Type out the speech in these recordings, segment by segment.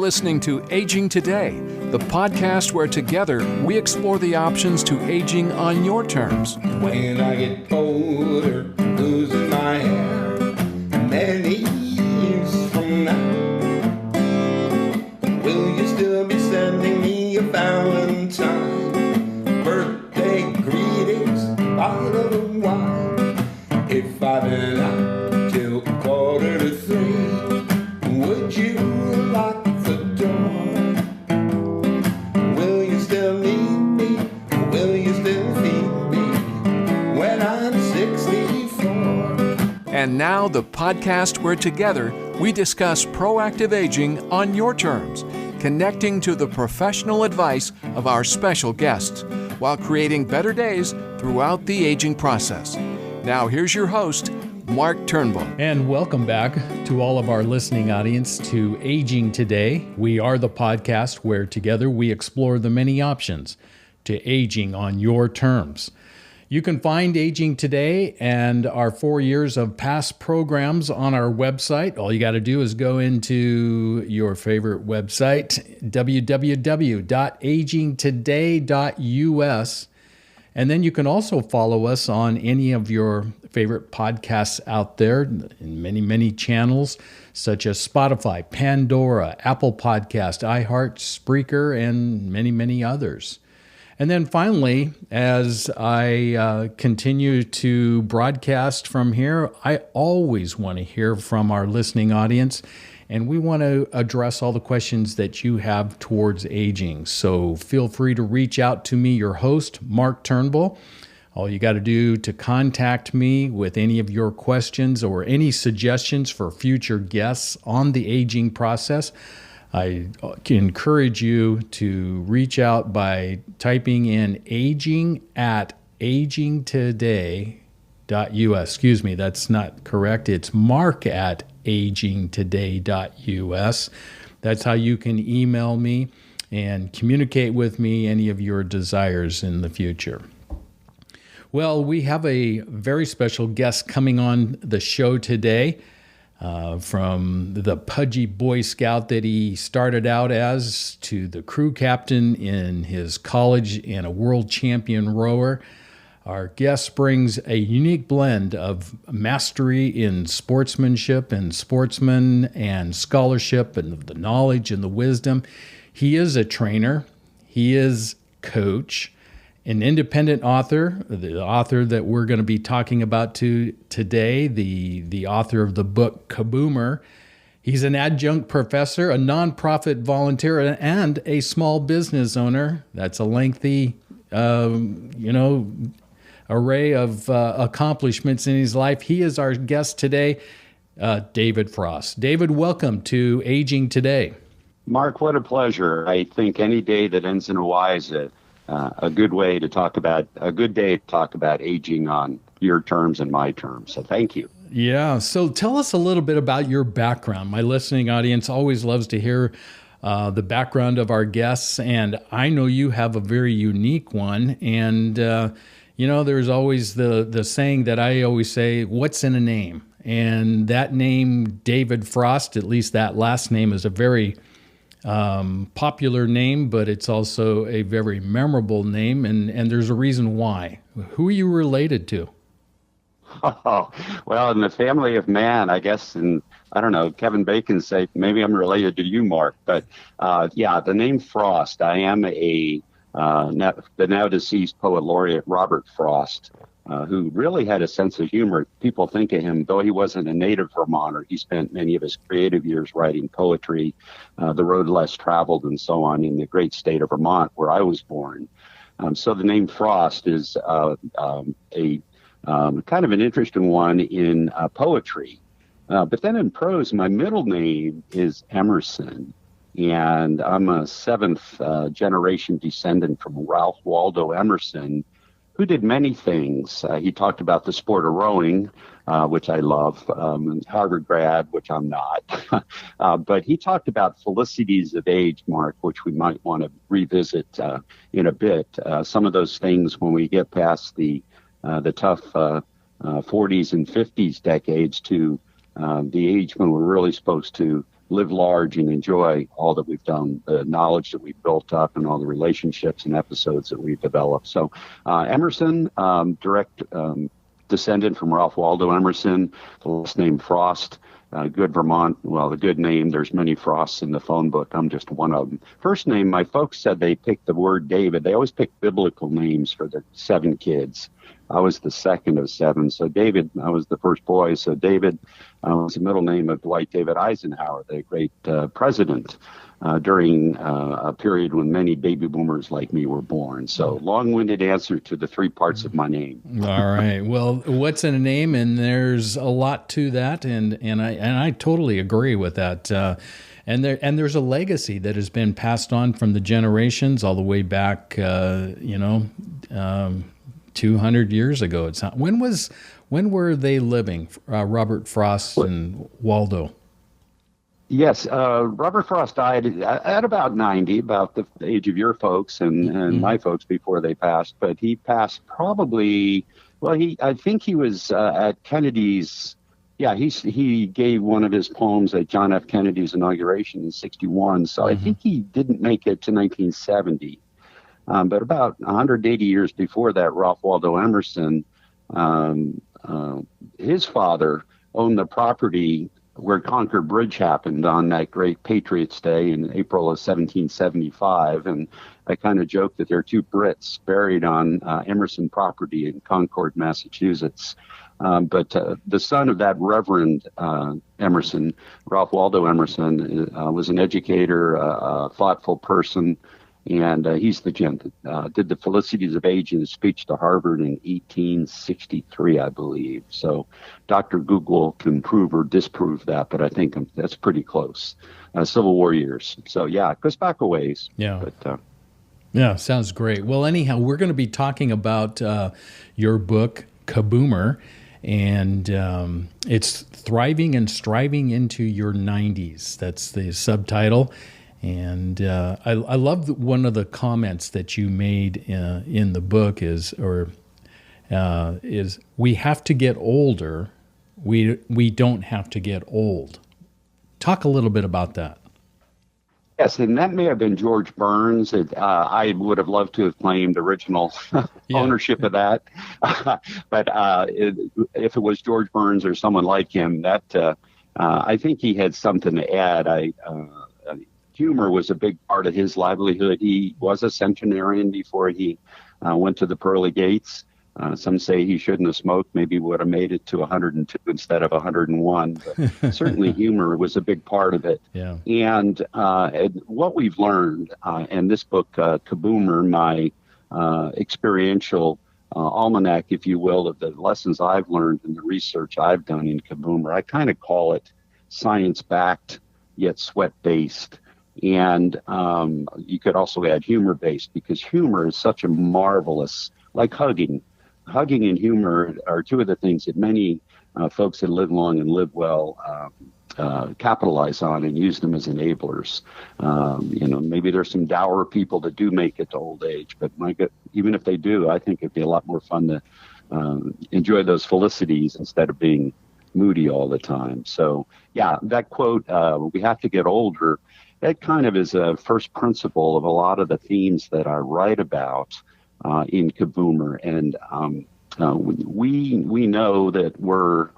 listening to Aging Today, the podcast where together we explore the options to aging on your terms. When I get older, losing my hair, many years from now, will you still be sending me a Valentine? Birthday greetings, bottle of wine. If I've been out till 2:45, would you lock the door? Will you still need me? Will you still feed me when I'm 64? And now the podcast where together we discuss proactive aging on your terms, connecting to the professional advice of our special guests while creating better days throughout the aging process. Now here's your host, Mark Turnbull. And welcome back to all of our listening audience to Aging Today. We are the podcast where together we explore the many options to aging on your terms. You can find Aging Today and our 4 years of past programs on our website. All you got to do is go into your favorite website, www.agingtoday.us. And then you can also follow us on any of your favorite podcasts out there in many, many channels, such as Spotify, Pandora, Apple Podcast, iHeart, Spreaker, and many, many others. And then finally, as I continue to broadcast from here, I always want to hear from our listening audience, and we want to address all the questions that you have towards aging. So feel free to reach out to me, your host, Mark Turnbull. All you got to do to contact me with any of your questions or any suggestions for future guests on the aging process, I encourage you to reach out by typing in aging@agingtoday.us. Excuse me, that's not correct. It's mark@agingtoday.us. That's how you can email me and communicate with me any of your desires in the future. Well, we have a very special guest coming on the show today. From the pudgy Boy Scout that he started out as to the crew captain in his college and a world champion rower, our guest brings a unique blend of mastery in sportsmanship and sportsman and scholarship and the knowledge and the wisdom. He is a trainer. He is coach, an independent author, the author that we're going to be talking about today, the author of the book Kaboomer. He's an adjunct professor, a nonprofit volunteer, and a small business owner. That's a lengthy, array of accomplishments in his life. He is our guest today, David Frost. David, welcome to Aging Today. Mark, what a pleasure. I think any day that ends in a Y is a good day to talk about aging on your terms and my terms. So thank you. Yeah. So tell us a little bit about your background. My listening audience always loves to hear the background of our guests, and I know you have a very unique one. And, there's always the saying that I always say, what's in a name? And that name, David Frost, at least that last name, is a very popular name, but it's also a very memorable name, and there's a reason why. Who are you related to? Oh, well, in the family of man, I guess, and I don't know, Kevin Bacon say maybe I'm related to you, Mark, but the name Frost, I am the now deceased poet laureate Robert Frost, who really had a sense of humor. People think of him, though he wasn't a native Vermonter, he spent many of his creative years writing poetry, The Road Less Traveled, and so on, in the great state of Vermont, where I was born. So the name Frost is a kind of an interesting one in poetry. But then in prose, my middle name is Emerson, and I'm a seventh generation descendant from Ralph Waldo Emerson, who did many things. He talked about the sport of rowing, which I love, Harvard grad, which I'm not. But he talked about felicities of age, Mark, which we might want to revisit in a bit. Some of those things when we get past the tough 40s and 50s decades to the age when we're really supposed to live large and enjoy all that we've done, the knowledge that we've built up and all the relationships and episodes that we've developed. So Emerson, direct descendant from Ralph Waldo Emerson, the last name Frost. Good Vermont. Well, the good name, there's many Frosts in the phone book. I'm just one of them. First name, my folks said they picked the word David. They always pick biblical names for their 7 kids. I was the second of 7. So David, I was the first boy. So David was the middle name of Dwight David Eisenhower, the great president during a period when many baby boomers like me were born. So long-winded answer to the 3 parts of my name. All right. Well, what's in a name? And there's a lot to that. And I totally agree with that. And there's a legacy that has been passed on from the generations all the way back, 200 years ago. When were they living? Robert Frost and Waldo. Yes, Robert Frost died at about 90, about the age of your folks and my folks before they passed. But he passed probably, I think he was at Kennedy's. Yeah, he gave one of his poems at John F. Kennedy's inauguration in 61. So I think he didn't make it to 1970. But about 180 years before that, Ralph Waldo Emerson, his father owned the property where Concord Bridge happened on that great Patriots Day in April of 1775. And I kind of joke that there are 2 Brits buried on Emerson property in Concord, Massachusetts. But the son of that Reverend Emerson, Ralph Waldo Emerson, was an educator, a thoughtful person. And he's the gent that did the Felicities of Age in his speech to Harvard in 1863, I believe. So Dr. Google can prove or disprove that, but I think that's pretty close. Civil War years. So, yeah, it goes back a ways. Yeah. But, yeah, sounds great. Well, anyhow, we're going to be talking about your book, Kaboomer, and it's Thriving and Striving into Your 90's. That's the subtitle. And I love one of the comments that you made in the book is we have to get older. We don't have to get old. Talk a little bit about that. Yes, and that may have been George Burns. I would have loved to have claimed original ownership of that. But if it was George Burns or someone like him, that I think he had something to add. Humor was a big part of his livelihood. He was a centenarian before he went to the pearly gates. Some say he shouldn't have smoked. Maybe would have made it to 102 instead of 101. But certainly humor was a big part of it. Yeah. And what we've learned, and this book, Kaboomer, my experiential almanac, if you will, of the lessons I've learned and the research I've done in Kaboomer, I kind of call it science-backed yet sweat-based. And you could also add humor-based, because humor is such a marvelous, like hugging. Hugging and humor are 2 of the things that many folks that live long and live well capitalize on and use them as enablers. Maybe there's some dour people that do make it to old age, but even if they do, I think it'd be a lot more fun to enjoy those felicities instead of being moody all the time. So, yeah, that quote, we have to get older, that kind of is a first principle of a lot of the themes that I write about in Kaboomer. And we know that we're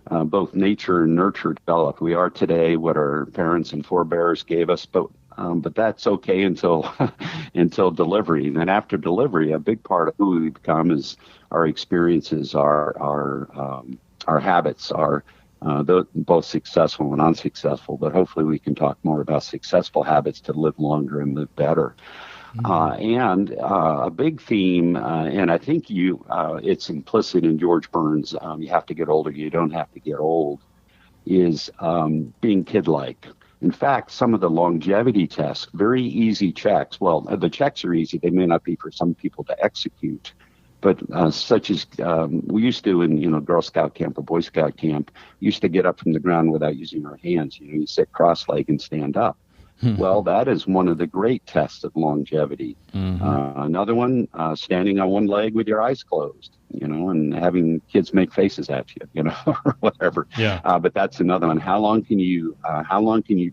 both nature and nurture developed. We are today what our parents and forebears gave us, but that's okay until delivery. And then after delivery, a big part of who we become is our experiences, our habits, our both successful and unsuccessful, but hopefully we can talk more about successful habits to live longer and live better. And a big theme, and I think it's implicit in George Burns, you have to get older, you don't have to get old, is being kid-like. In fact, some of the longevity tests, very easy checks, well, the checks are easy, they may not be for some people to execute, but such as we used to in Girl Scout camp or Boy Scout camp, used to get up from the ground without using our hands. You sit cross-legged and stand up. Well, that is one of the great tests of longevity. Another one, standing on one leg with your eyes closed. and having kids make faces at you, or whatever. Yeah. But that's another one. How long can you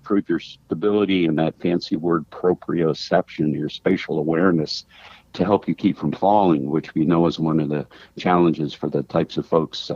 prove your stability and that fancy word proprioception, your spatial awareness, to help you keep from falling, which we know is one of the challenges for the types of folks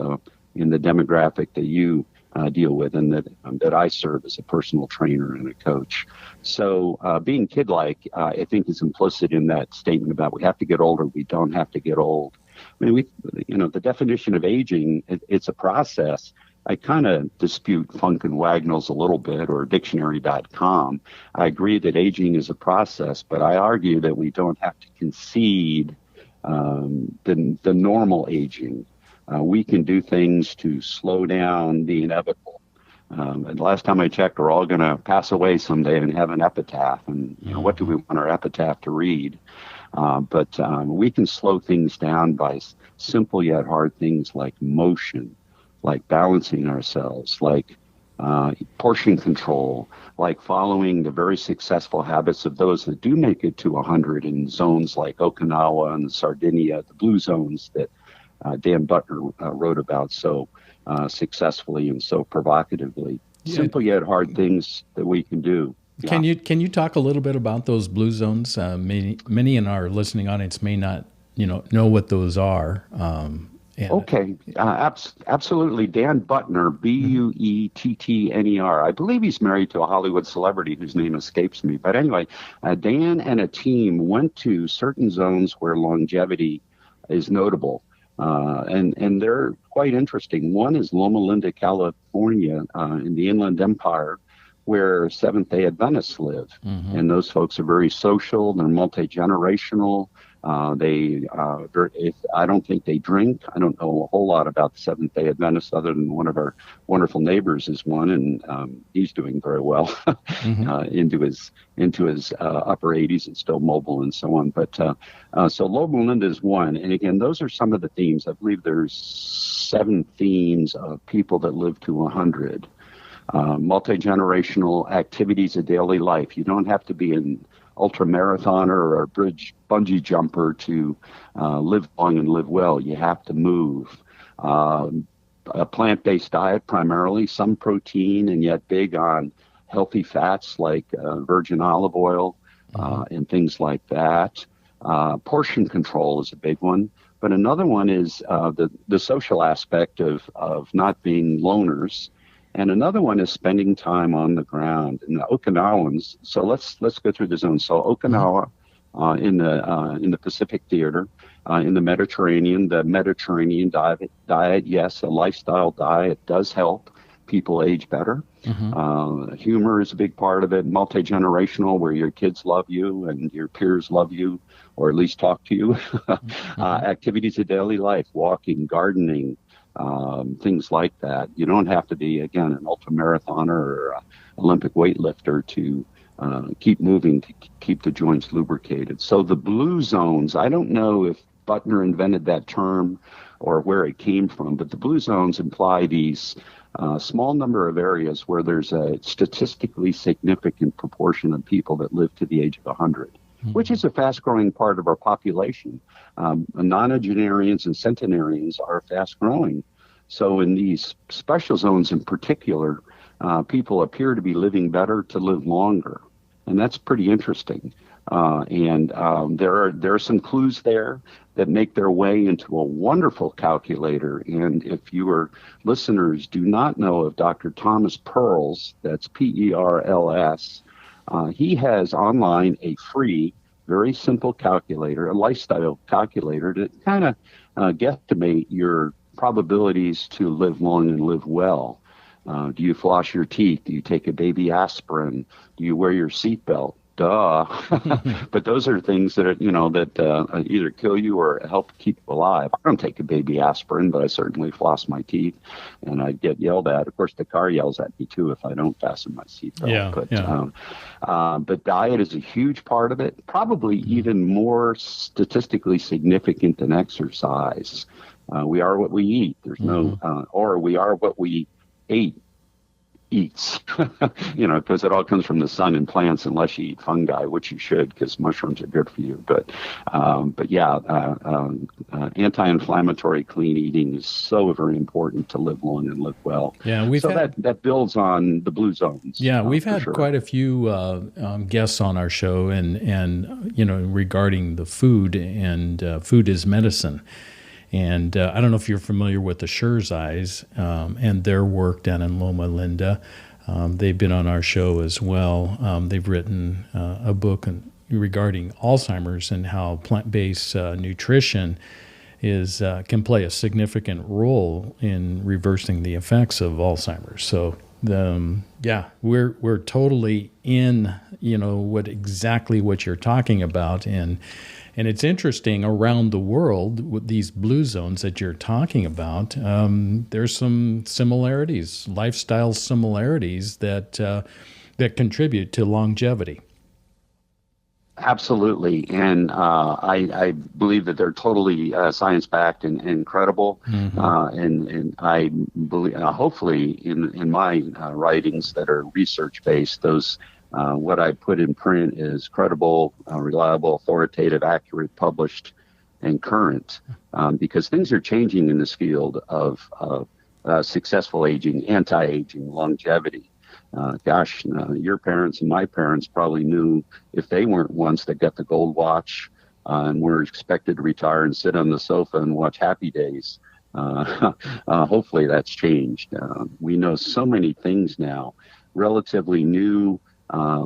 in the demographic that you deal with, and that I serve as a personal trainer and a coach. So being kid-like, I think, is implicit in that statement about we have to get older. We don't have to get old. I mean, the definition of aging, it's a process. I kind of dispute Funk and Wagnalls a little bit, or dictionary.com. I agree that aging is a process, but I argue that we don't have to concede the normal aging. We can do things to slow down the inevitable. And last time I checked, we're all going to pass away someday and have an epitaph. And what do we want our epitaph to read? But we can slow things down by simple yet hard things like motion, like balancing ourselves, like portion control, like following the very successful habits of those that do make it to 100 in zones like Okinawa and Sardinia, the blue zones that Dan Butner wrote about so successfly and so provocatively. Yeah. Simple yet hard things that we can do. Yeah. Can you talk a little bit about those blue zones? Many in our listening audience may not know what those are. Okay, absolutely. Dan Butner, Buettner. I believe he's married to a Hollywood celebrity whose name escapes me. But anyway, Dan and a team went to certain zones where longevity is notable. And they're quite interesting. One is Loma Linda, California, in the Inland Empire, where Seventh-day Adventists live. Mm-hmm. And those folks are very social. They're multi-generational. I don't think they drink. I don't know a whole lot about the Seventh-day Adventists other than one of our wonderful neighbors is one, and he's doing very well mm-hmm. into his upper 80s and still mobile and so on. But so Loma Linda is one, and again, those are some of the themes. I believe there's 7 themes of people that live to 100. Multi-generational activities of daily life. You don't have to be an ultra marathoner or a bungee jumper to live long and live well. You have to move. A plant-based diet primarily, some protein, and yet big on healthy fats like virgin olive oil and things like that. Portion control is a big one. But another one is the social aspect of not being loners. And another one is spending time on the ground. And the Okinawans, so let's go through the zones. So Okinawa in the Pacific Theater, in the Mediterranean diet, yes, a lifestyle diet does help people age better. Mm-hmm. Humor is a big part of it. Multi-generational, where your kids love you and your peers love you, or at least talk to you. Mm-hmm. Activities of daily life, walking, gardening, things like that. You don't have to be, again, an ultramarathoner or Olympic weightlifter to keep moving, to keep the joints lubricated. So the blue zones, I don't know if Butner invented that term or where it came from, but the blue zones imply these small number of areas where there's a statistically significant proportion of people that live to the age of 100. Which is a fast-growing part of our population. Nonagenarians and centenarians are fast-growing. So in these special zones in particular, people appear to be living better to live longer. And that's pretty interesting. And there are some clues there that make their way into a wonderful calculator. And if your listeners do not know of Dr. Thomas Perls, that's Perls, he has online a free, very simple calculator, a lifestyle calculator to kind of guesstimate your probabilities to live long and live well. Do you floss your teeth? Do you take a baby aspirin? Do you wear your seatbelt? Duh. But those are things that are, either kill you or help keep you alive. I don't take a baby aspirin, but I certainly floss my teeth, and I get yelled at. Of course, the car yells at me too if I don't fasten my seatbelt. But diet is a huge part of it. Probably even more statistically significant than exercise. We are what we eat. There's no, or we are what we ate eats, because it all comes from the sun and plants, unless you eat fungi, which you should, because mushrooms are good for you. But yeah, anti-inflammatory clean eating is so very important to live long and live well. Yeah, that builds on the blue zones. Yeah, we've had quite a few guests on our show, and regarding the food, and food is medicine. And I don't know if you're familiar with the Scherzeyes and their work down in Loma Linda. They've been on our show as well. They've written a book regarding Alzheimer's and how plant-based nutrition can play a significant role in reversing the effects of Alzheimer's. So we're totally in exactly what you're talking about, and it's interesting, around the world with these blue zones that you're talking about, there's some similarities, lifestyle similarities that contribute to longevity. Absolutely, and I believe that they're totally science-backed and credible. Mm-hmm. And I believe, hopefully, in my writings that are research-based, those what I put in print is credible, reliable, authoritative, accurate, published, and current, because things are changing in this field of successful aging, anti-aging, longevity. Your parents and my parents probably knew, if they weren't ones that got the gold watch and were expected to retire and sit on the sofa and watch Happy Days. Hopefully that's changed. We know so many things now, relatively new,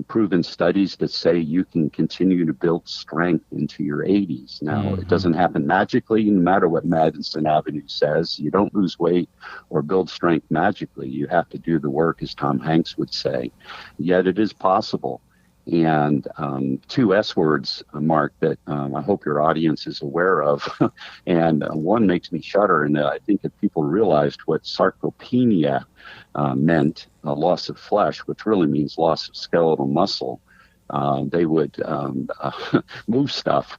proven studies that say you can continue to build strength into your 80s. Now, It doesn't happen magically, no matter what Madison Avenue says. You don't lose weight or build strength magically. You have to do the work, as Tom Hanks would say. Yet it is possible. And two S words, Mark, that I hope your audience is aware of. And one makes me shudder. And I think if people realized what sarcopenia meant, a loss of flesh, which really means loss of skeletal muscle, they would move stuff.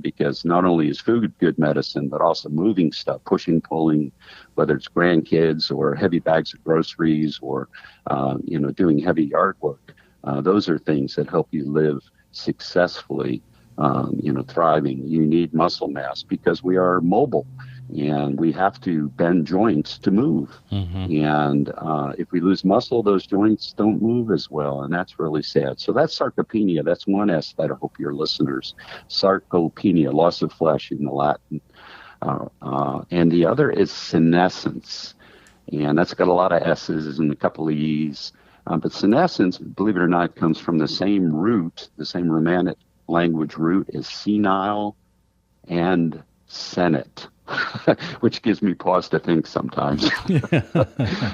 Because not only is food good medicine, but also moving stuff, pushing, pulling, whether it's grandkids or heavy bags of groceries or, doing heavy yard work. Those are things that help you live successfully, thriving. You need muscle mass because we are mobile and we have to bend joints to move. Mm-hmm. And if we lose muscle, those joints don't move as well. And that's really sad. So that's sarcopenia. That's one S that I hope your listeners, sarcopenia, loss of flesh in the Latin. And the other is senescence. And that's got a lot of S's and a couple of E's. But senescence, believe it or not, comes from the same root, the same Romantic language root as senile and senate, which gives me pause to think sometimes.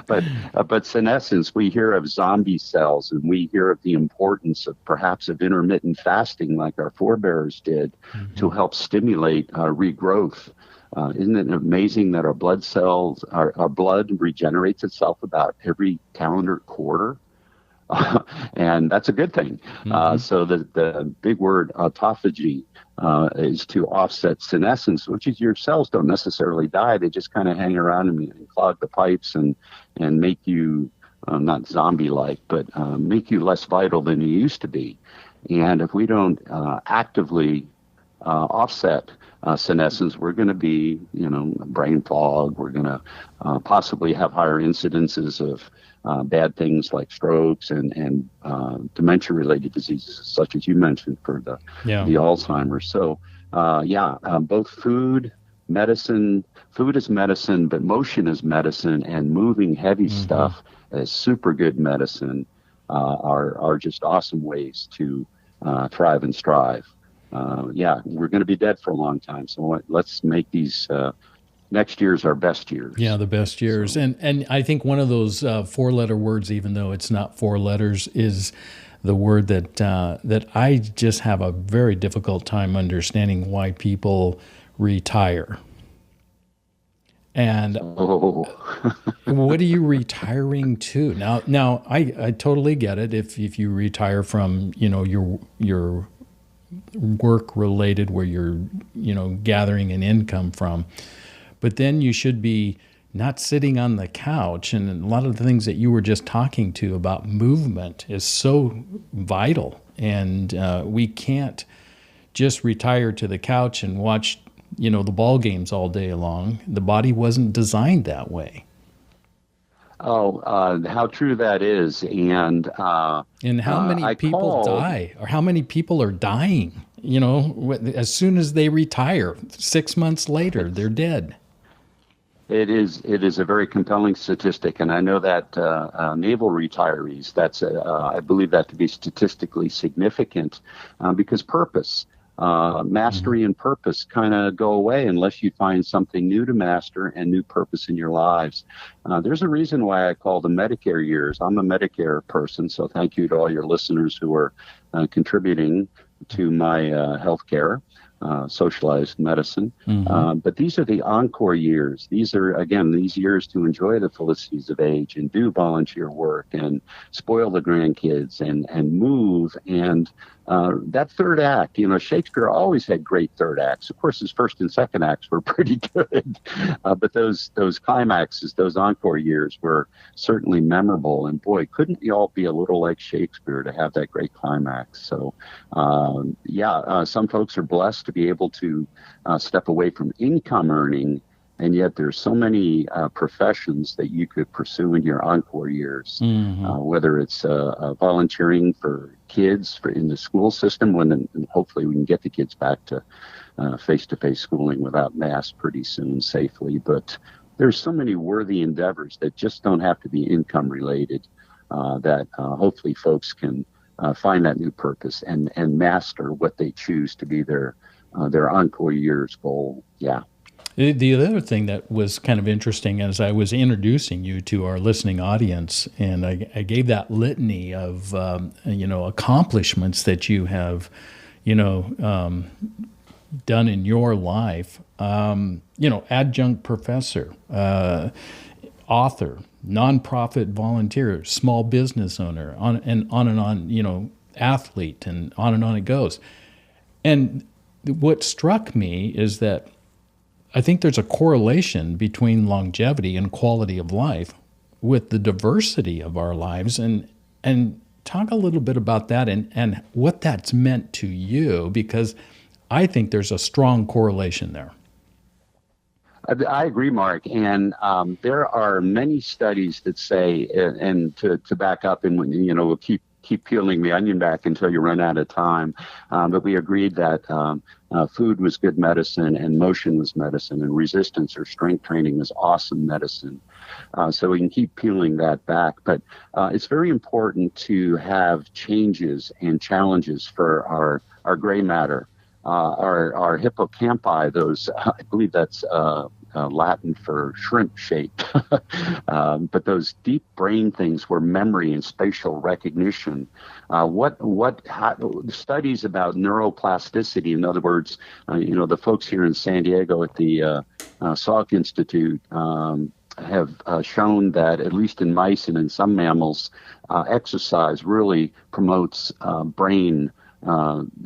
But senescence, we hear of zombie cells, and we hear of the importance of perhaps of intermittent fasting, like our forebears did, to help stimulate regrowth. Isn't it amazing that our blood cells, our blood regenerates itself about every calendar quarter? And that's a good thing. Mm-hmm. So the big word autophagy is to offset senescence, which is your cells don't necessarily die. They just kind of hang around and clog the pipes and make you not zombie-like, but make you less vital than you used to be. And if we don't actively offset senescence, we're going to be, brain fog. We're going to possibly have higher incidences of bad things like strokes and dementia-related diseases, such as you mentioned for the Alzheimer's. So, both food is medicine, but motion is medicine, and moving heavy stuff is super good medicine, are just awesome ways to thrive and strive. We're going to be dead for a long time, so let's make these next year's our best years. Yeah, the best years. So. And I think one of those four-letter words, even though it's not four letters, is the word that I just have a very difficult time understanding why people retire. And what are you retiring to? Now I totally get it. If you retire from, your work related where you're, gathering an income from, but then you should be not sitting on the couch. And a lot of the things that you were just talking to about movement is so vital. And we can't just retire to the couch and watch, the ball games all day long. The body wasn't designed that way. Oh, how true that is. And how many people die, or how many people are dying, as soon as they retire, 6 months later, they're dead. It is a very compelling statistic, and I know that naval retirees, I believe that to be statistically significant, because purpose, mastery and purpose kind of go away unless you find something new to master and new purpose in your lives. There's a reason why I call them Medicare years. I'm a Medicare person, so thank you to all your listeners who are contributing to my healthcare. Socialized medicine. But these are the encore years. These are, again, these years to enjoy the felicities of age and do volunteer work and spoil the grandkids and move. And that third act, Shakespeare always had great third acts. Of course, his first and second acts were pretty good. But those climaxes, those encore years were certainly memorable. And boy, couldn't we all be a little like Shakespeare to have that great climax? So, some folks are blessed to be able to step away from income earning, and yet there's so many professions that you could pursue in your encore years, whether it's volunteering for kids in the school system, and hopefully we can get the kids back to face-to-face schooling without masks pretty soon safely. But there's so many worthy endeavors that just don't have to be income related, that hopefully folks can find that new purpose and master what they choose to be their encore years goal. Yeah. The other thing that was kind of interesting as I was introducing you to our listening audience, and I gave that litany of accomplishments that you have, done in your life. Adjunct professor, author, nonprofit volunteer, small business owner, on and on, athlete, and on it goes. And what struck me is that I think there's a correlation between longevity and quality of life with the diversity of our lives, and talk a little bit about that and what that's meant to you, because I think there's a strong correlation there. I agree, Mark, and there are many studies that say, and to back up, and we'll keep peeling the onion back until you run out of time, but we agreed that food was good medicine, and motion was medicine, and resistance or strength training was awesome medicine. So we can keep peeling that back, but it's very important to have changes and challenges for our gray matter. Our hippocampi, those, I believe that's Latin for shrimp shaped, but those deep brain things where memory and spatial recognition, studies about neuroplasticity, in other words, the folks here in San Diego at the Salk Institute have shown that, at least in mice and in some mammals, exercise really promotes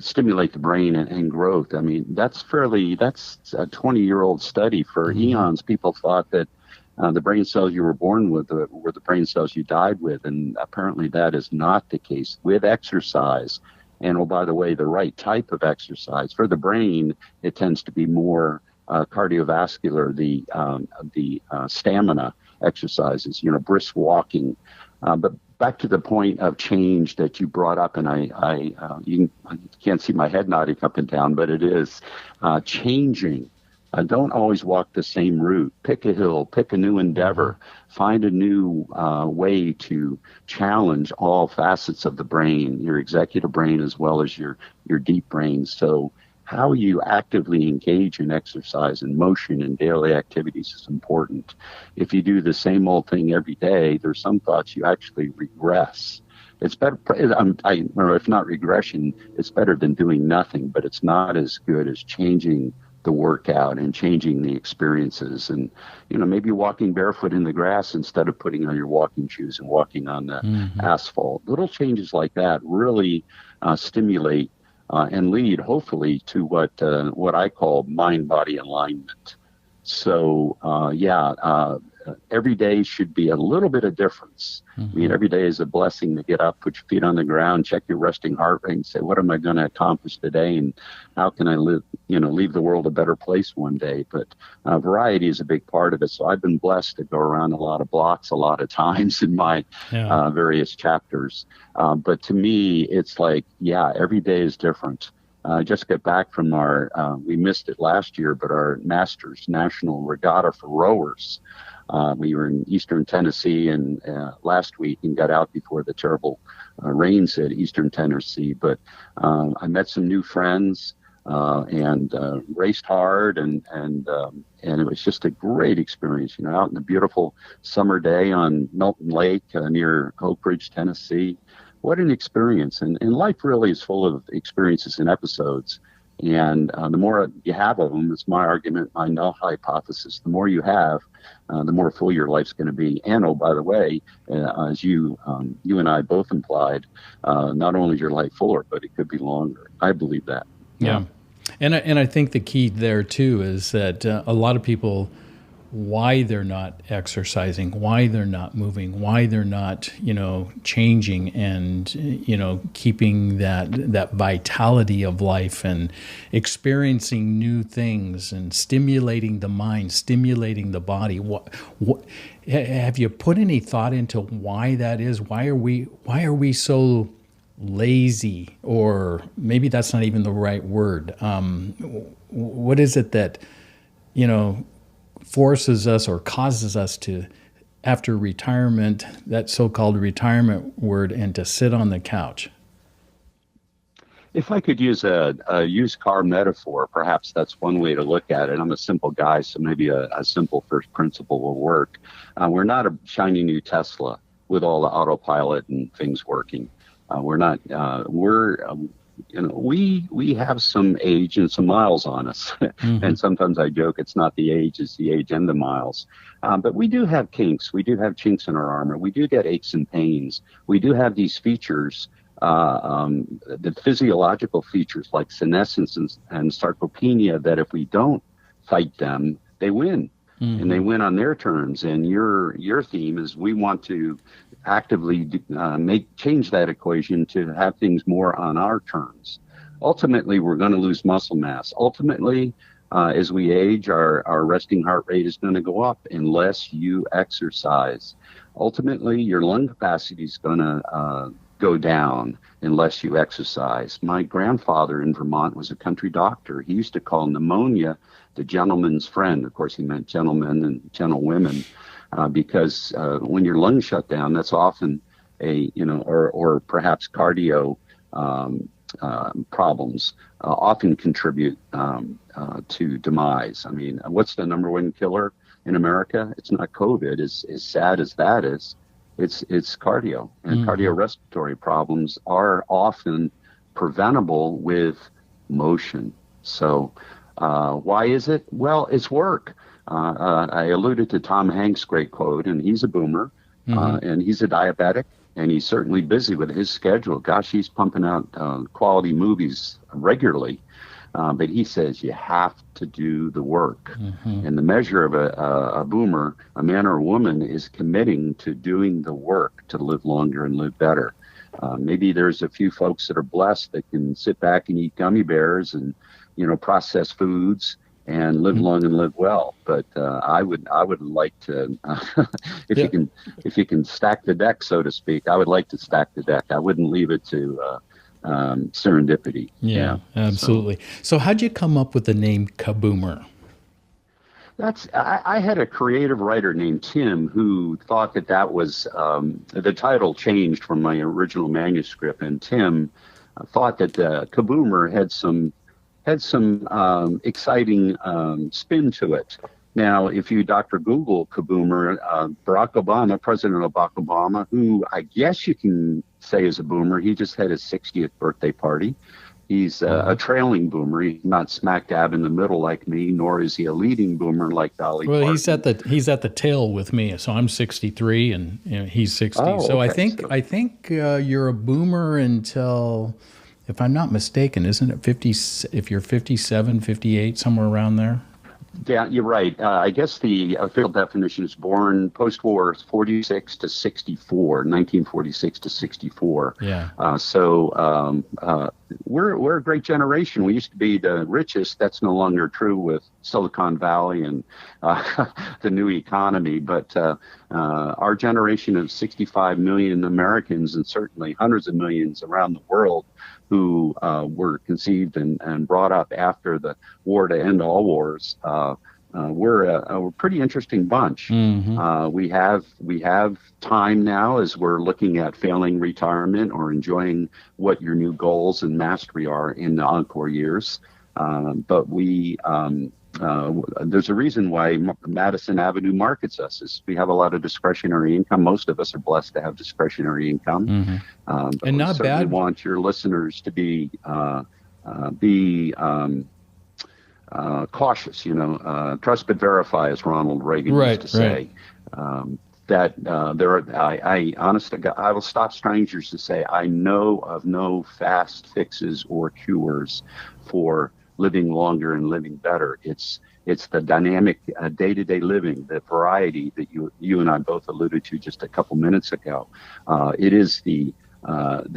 stimulate the brain and growth. I mean, that's a 20-year-old study. For eons, people thought that the brain cells you were born with were the brain cells you died with, and apparently that is not the case with exercise. And, oh, by the way, the right type of exercise for the brain, it tends to be more cardiovascular, the stamina exercises, brisk walking. But back to the point of change that you brought up, and you can't see my head nodding up and down, but it is changing. Don't always walk the same route. Pick a hill, pick a new endeavor, find a new way to challenge all facets of the brain, your executive brain as well as your deep brain. So how you actively engage in exercise and motion and daily activities is important. If you do the same old thing every day, there's some thoughts you actually regress. It's better, or if not regression, it's better than doing nothing, but it's not as good as changing the workout and changing the experiences. And, maybe walking barefoot in the grass instead of putting on your walking shoes and walking on the asphalt. Little changes like that really stimulate and lead, hopefully, to what I call mind-body alignment. So, every day should be a little bit of difference. I mean, every day is a blessing to get up, put your feet on the ground, check your resting heart rate, and say, what am I going to accomplish today, and how can I leave the world a better place one day? But variety is a big part of it. So I've been blessed to go around a lot of blocks a lot of times in my various chapters. But to me, it's like, every day is different. Just got back from we missed it last year, but our Masters National Regatta for rowers. We were in Eastern Tennessee and last week and got out before the terrible rains hit Eastern Tennessee. But I met some new friends and raced hard, and it was just a great experience. Out in a beautiful summer day on Milton Lake near Oak Ridge, Tennessee. What an experience. And life really is full of experiences and episodes. And the more you have of them, it's my argument, my null hypothesis, the more you have, the more full your life's going to be. And, oh, by the way, as you and I both implied, not only is your life fuller, but it could be longer. I believe that. Yeah. And I think the key there, too, is that a lot of people, why they're not exercising, why they're not moving, why they're not, changing and, keeping that vitality of life and experiencing new things and stimulating the mind, stimulating the body. What have you put any thought into why that is? Why are we so lazy? Or maybe that's not even the right word. What is it that, forces us or causes us to, after retirement, that so-called retirement word, and to sit on the couch? If I could use a used car metaphor, perhaps that's one way to look at it. I'm a simple guy, so maybe a simple first principle will work. We're not a shiny new Tesla with all the autopilot and things working. We have some age and some miles on us. And sometimes I joke it's not the age, it's the age and the miles. But we do have kinks. We do have chinks in our armor. We do get aches and pains. We do have these features, the physiological features like senescence and sarcopenia, that if we don't fight them, they win. And they win on their terms. And your theme is we want to actively change that equation to have things more on our terms. Ultimately, we're going to lose muscle mass. Ultimately, as we age, our resting heart rate is going to go up unless you exercise. Ultimately, your lung capacity is going to go down unless you exercise. My grandfather in Vermont was a country doctor. He used to call pneumonia the gentleman's friend. Of course, he meant gentlemen and gentlewomen, because when your lungs shut down, that's often or perhaps cardio problems often contribute to demise. I mean, what's the number one killer in America? It's not COVID. As sad as that is, it's cardio. And cardiorespiratory problems are often preventable with motion. So why is it? Well, it's work. I alluded to Tom Hanks' great quote, and he's a boomer, and he's a diabetic, and he's certainly busy with his schedule. Gosh, he's pumping out quality movies regularly. But he says you have to do the work. And the measure of a boomer, a man or a woman, is committing to doing the work to live longer and live better. Maybe there's a few folks that are blessed that can sit back and eat gummy bears and, processed foods and live long and live well. But I would like to, if you can stack the deck, so to speak, I would like to stack the deck. I wouldn't leave it to serendipity. Yeah, absolutely. So how'd you come up with the name Kaboomer? I had a creative writer named Tim who thought that was the title changed from my original manuscript, and Tim thought that Kaboomer had some exciting spin to it. Now, if you Dr. Google Kaboomer, Barack Obama, President Barack Obama, who I guess you can say is a boomer, he just had his 60th birthday party. He's a trailing boomer. He's not smack dab in the middle like me, nor is he a leading boomer like Dolly Parton. Well, he's at the tail with me. So I'm 63 and he's 60. So okay. I think you're a boomer until, if I'm not mistaken, isn't it 50? If you're 57, 58, somewhere around there. Yeah, you're right. I guess the official definition is born post-war 46 to 64, 1946 to 64. Yeah. We're a great generation. We used to be the richest. That's no longer true with Silicon Valley and the new economy. But our generation of 65 million Americans, and certainly hundreds of millions around the world, who were conceived and brought up after the war to end all wars. We're a pretty interesting bunch. Mm-hmm. We have time now as we're looking at failing retirement or enjoying what your new goals and mastery are in the encore years. But there's a reason why Madison Avenue markets us. Is we have a lot of discretionary income. Most of us are blessed to have discretionary income. Mm-hmm. But and we not certainly bad. want your listeners to be cautious. Trust but verify, as Ronald Reagan used to say. Honest to God, I will stop strangers to say I know of no fast fixes or cures for living longer and living better. It's the dynamic day-to-day living, the variety that you and I both alluded to just a couple minutes ago. It is the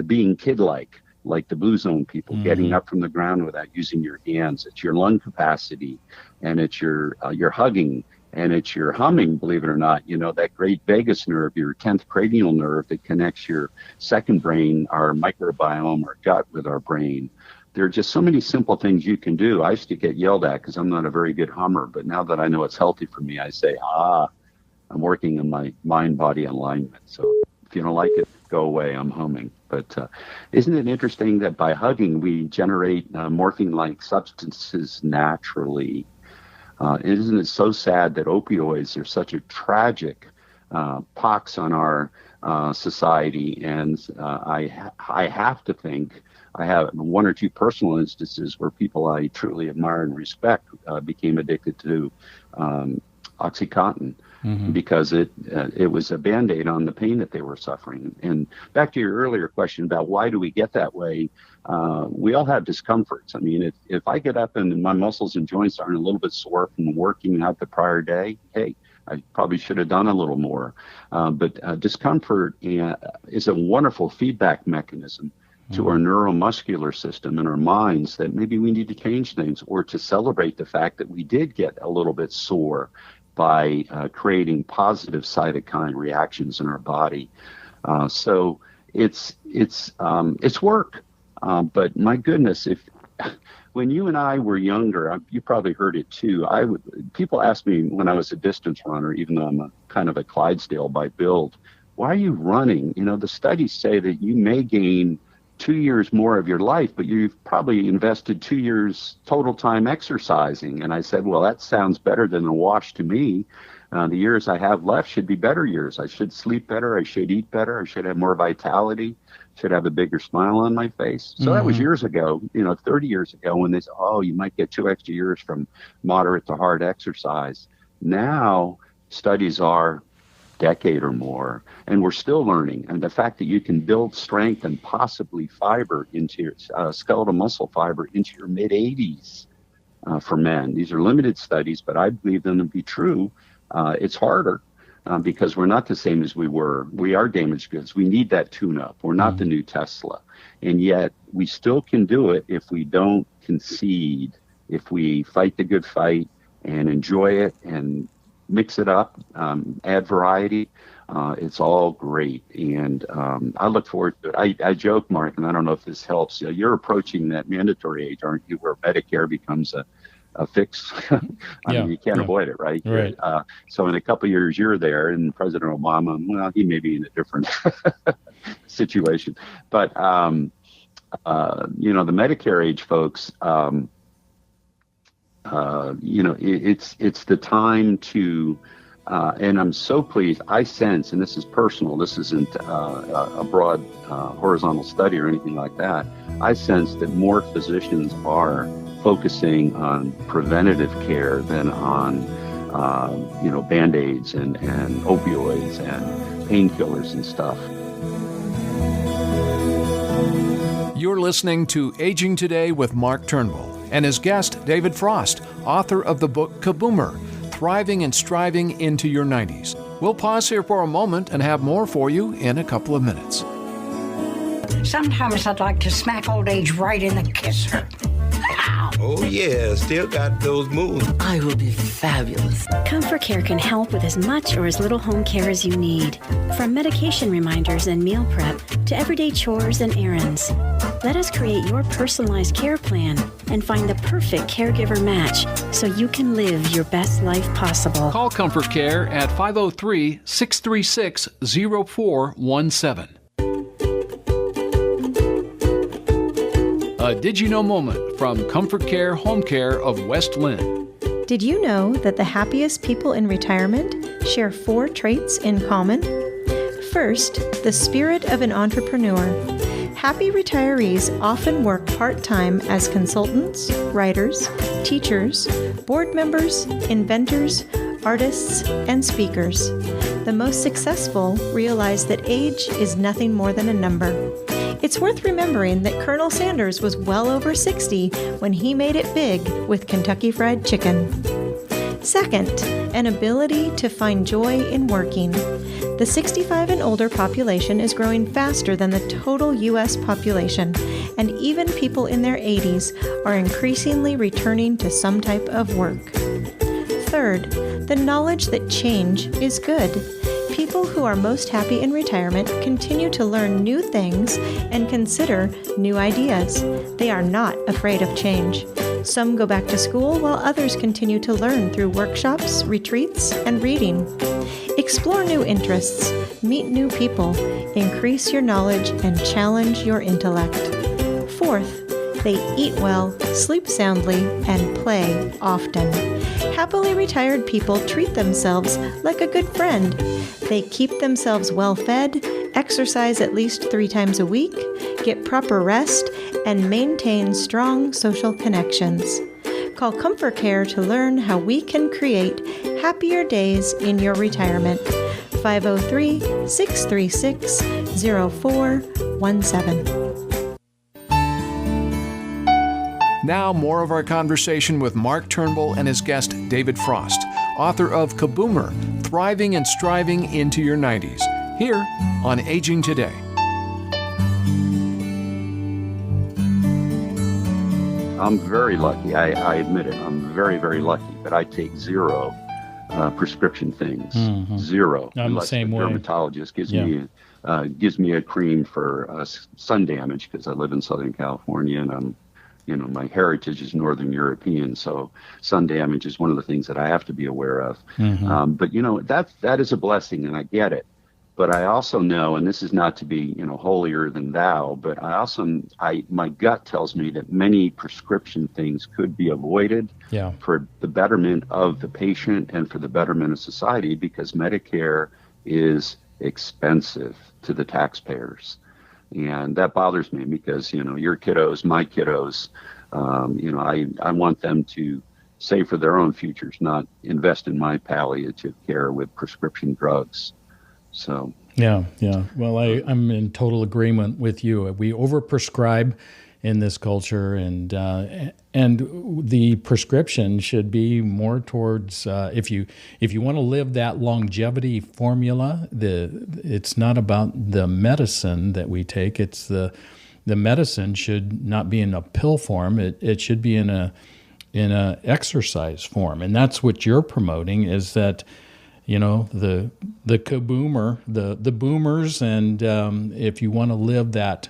being kid-like the Blue Zone people, getting up from the ground without using your hands. It's your lung capacity, and it's your hugging, and it's your humming, believe it or not. That great vagus nerve, your 10th cranial nerve that connects your second brain, our microbiome, our gut, with our brain. There are just so many simple things you can do. I used to get yelled at because I'm not a very good hummer, but now that I know it's healthy for me, I say, I'm working on my mind-body alignment. So if you don't like it, go away, I'm humming. But isn't it interesting that by hugging, we generate morphine-like substances naturally? Isn't it so sad that opioids are such a tragic pox on our society? And I have to think, I have one or two personal instances where people I truly admire and respect became addicted to OxyContin. Mm-hmm. Because it was a Band-Aid on the pain that they were suffering. And back to your earlier question about why do we get that way, we all have discomforts. I mean, if I get up and my muscles and joints aren't a little bit sore from working out the prior day, hey, I probably should have done a little more. But discomfort is a wonderful feedback mechanism to our neuromuscular system and our minds that maybe we need to change things, or to celebrate the fact that we did get a little bit sore by creating positive cytokine reactions in our body. So it's work. But my goodness, when you and I were younger, you probably heard it too. People asked me when I was a distance runner, even though I'm kind of a Clydesdale by build, why are you running? The studies say that you may gain 2 years more of your life, but you've probably invested 2 years total time exercising. And I said, well, that sounds better than a wash to me. The years I have left should be better years. I should sleep better. I should eat better. I should have more vitality. Should have a bigger smile on my face. So that was years ago, 30 years ago, when they said, you might get 2 extra years from moderate to hard exercise. Now studies are decade or more, and we're still learning. And the fact that you can build strength and possibly fiber into your skeletal muscle fiber into your mid-80s for men. These are limited studies, but I believe them to be true. It's harder because we're not the same as we were. We are damaged goods. We need that tune-up. We're not the new Tesla. And yet we still can do it if we don't concede, if we fight the good fight and enjoy it and mix it up, add variety. It's all great. And I look forward to it. I joke, Mark, and I don't know if this helps. You're approaching that mandatory age, aren't you, where Medicare becomes a fix? I mean, you can't avoid it, right? Right. So in a couple of years, you're there, and President Obama, well, he may be in a different situation. But, the Medicare age folks, it's the time to, and I'm so pleased, I sense, and this is personal, this isn't a broad horizontal study or anything like that, I sense that more physicians are focusing on preventative care than on, Band-Aids and opioids and painkillers and stuff. You're listening to Aging Today with Mark Turnbull. and his guest, David Frost, author of the book Kaboomer, Thriving and Striving into Your 90s. We'll pause here for a moment and have more for you in a couple of minutes. Sometimes I'd like to smack old age right in the kisser. Oh yeah, still got those moves. I will be fabulous. Comfort Care can help with as much or as little home care as you need. From medication reminders and meal prep to everyday chores and errands. Let us create your personalized care plan and find the perfect caregiver match so you can live your best life possible. Call Comfort Care at 503-636-0417. A Did You Know moment from Comfort Care Home Care of West Lynn. Did you know that the happiest people in retirement share 4 traits in common? First, the spirit of an entrepreneur. Happy retirees often work part-time as consultants, writers, teachers, board members, inventors, artists, and speakers. The most successful realize that age is nothing more than a number. It's worth remembering that Colonel Sanders was well over 60 when he made it big with Kentucky Fried Chicken. Second, an ability to find joy in working. The 65 and older population is growing faster than the total U.S. population, and even people in their 80s are increasingly returning to some type of work. Third, the knowledge that change is good. People who are most happy in retirement continue to learn new things and consider new ideas. They are not afraid of change. Some go back to school while others continue to learn through workshops, retreats, and reading. Explore new interests, meet new people, increase your knowledge, and challenge your intellect. Fourth, they eat well, sleep soundly, and play often. Happily retired people treat themselves like a good friend. They keep themselves well fed, exercise at least 3 times a week, get proper rest, and maintain strong social connections. Call Comfort Care to learn how we can create happier days in your retirement. 503-636-0417. Now, more of our conversation with Mark Turnbull and his guest, David Frost, author of Kaboomer, Thriving and Striving into Your 90s, here on Aging Today. I'm very lucky. I admit it. I'm very, very lucky. But I take 0 prescription things. Mm-hmm. 0. I'm the same way. Dermatologist gives me a cream for sun damage because I live in Southern California and my heritage is Northern European, so sun damage is one of the things that I have to be aware of. Mm-hmm. But that is a blessing, and I get it. But I also know, and this is not to be holier than thou, but my gut tells me that many prescription things could be avoided for the betterment of the patient and for the betterment of society, because Medicare is expensive to the taxpayers. And that bothers me because, your kiddos, my kiddos, I want them to save for their own futures, not invest in my palliative care with prescription drugs. So. Yeah. Well, I'm in total agreement with you. We overprescribe in this culture, and the prescription should be more towards if you want to live that longevity formula. It's not about the medicine that we take. It's the medicine should not be in a pill form. It should be in a exercise form, and that's what you're promoting. Is that the Kaboomer, the boomers, and if you want to live that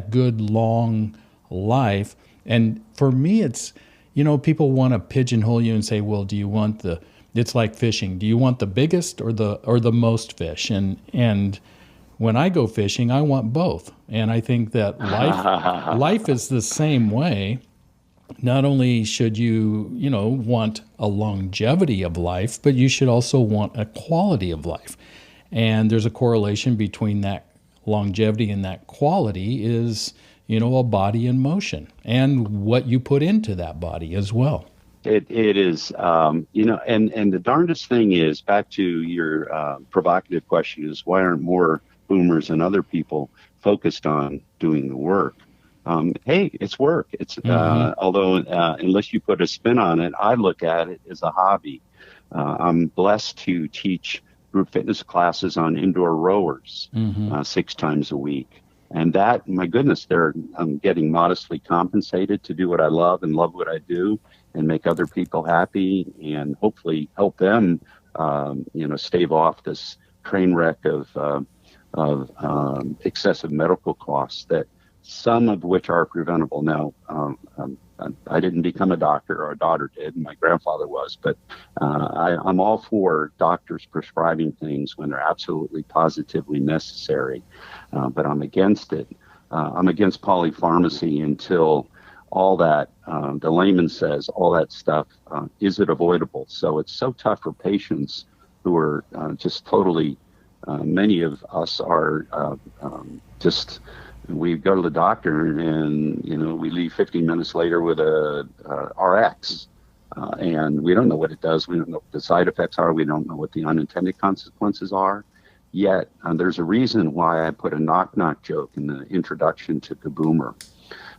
good long life. And for me, it's, people want to pigeonhole you and say, well, do you want it's like fishing. Do you want the biggest or the most fish? And when I go fishing, I want both. And I think that life is the same way. Not only should you, want a longevity of life, but you should also want a quality of life. And there's a correlation between that longevity and that quality is, a body in motion and what you put into that body as well. It is, and the darndest thing is, back to your provocative question, is why aren't more boomers and other people focused on doing the work? hey, it's work. It's although unless you put a spin on it, I look at it as a hobby. I'm blessed to teach group fitness classes on indoor rowers 6 times a week. And that, my goodness, I'm getting modestly compensated to do what I love and love what I do and make other people happy and hopefully help them, stave off this train wreck of excessive medical costs, that some of which are preventable. Now, I didn't become a doctor, or a daughter did, my grandfather was, but I'm all for doctors prescribing things when they're absolutely positively necessary, but I'm against it. I'm against polypharmacy until all that, the layman says, all that stuff, is it avoidable? So it's so tough for patients who are just totally, many of us are just, we go to the doctor and, we leave 15 minutes later with a RX, and we don't know what it does. We don't know what the side effects are. We don't know what the unintended consequences are. Yet there's a reason why I put a knock-knock joke in the introduction to Kaboomer.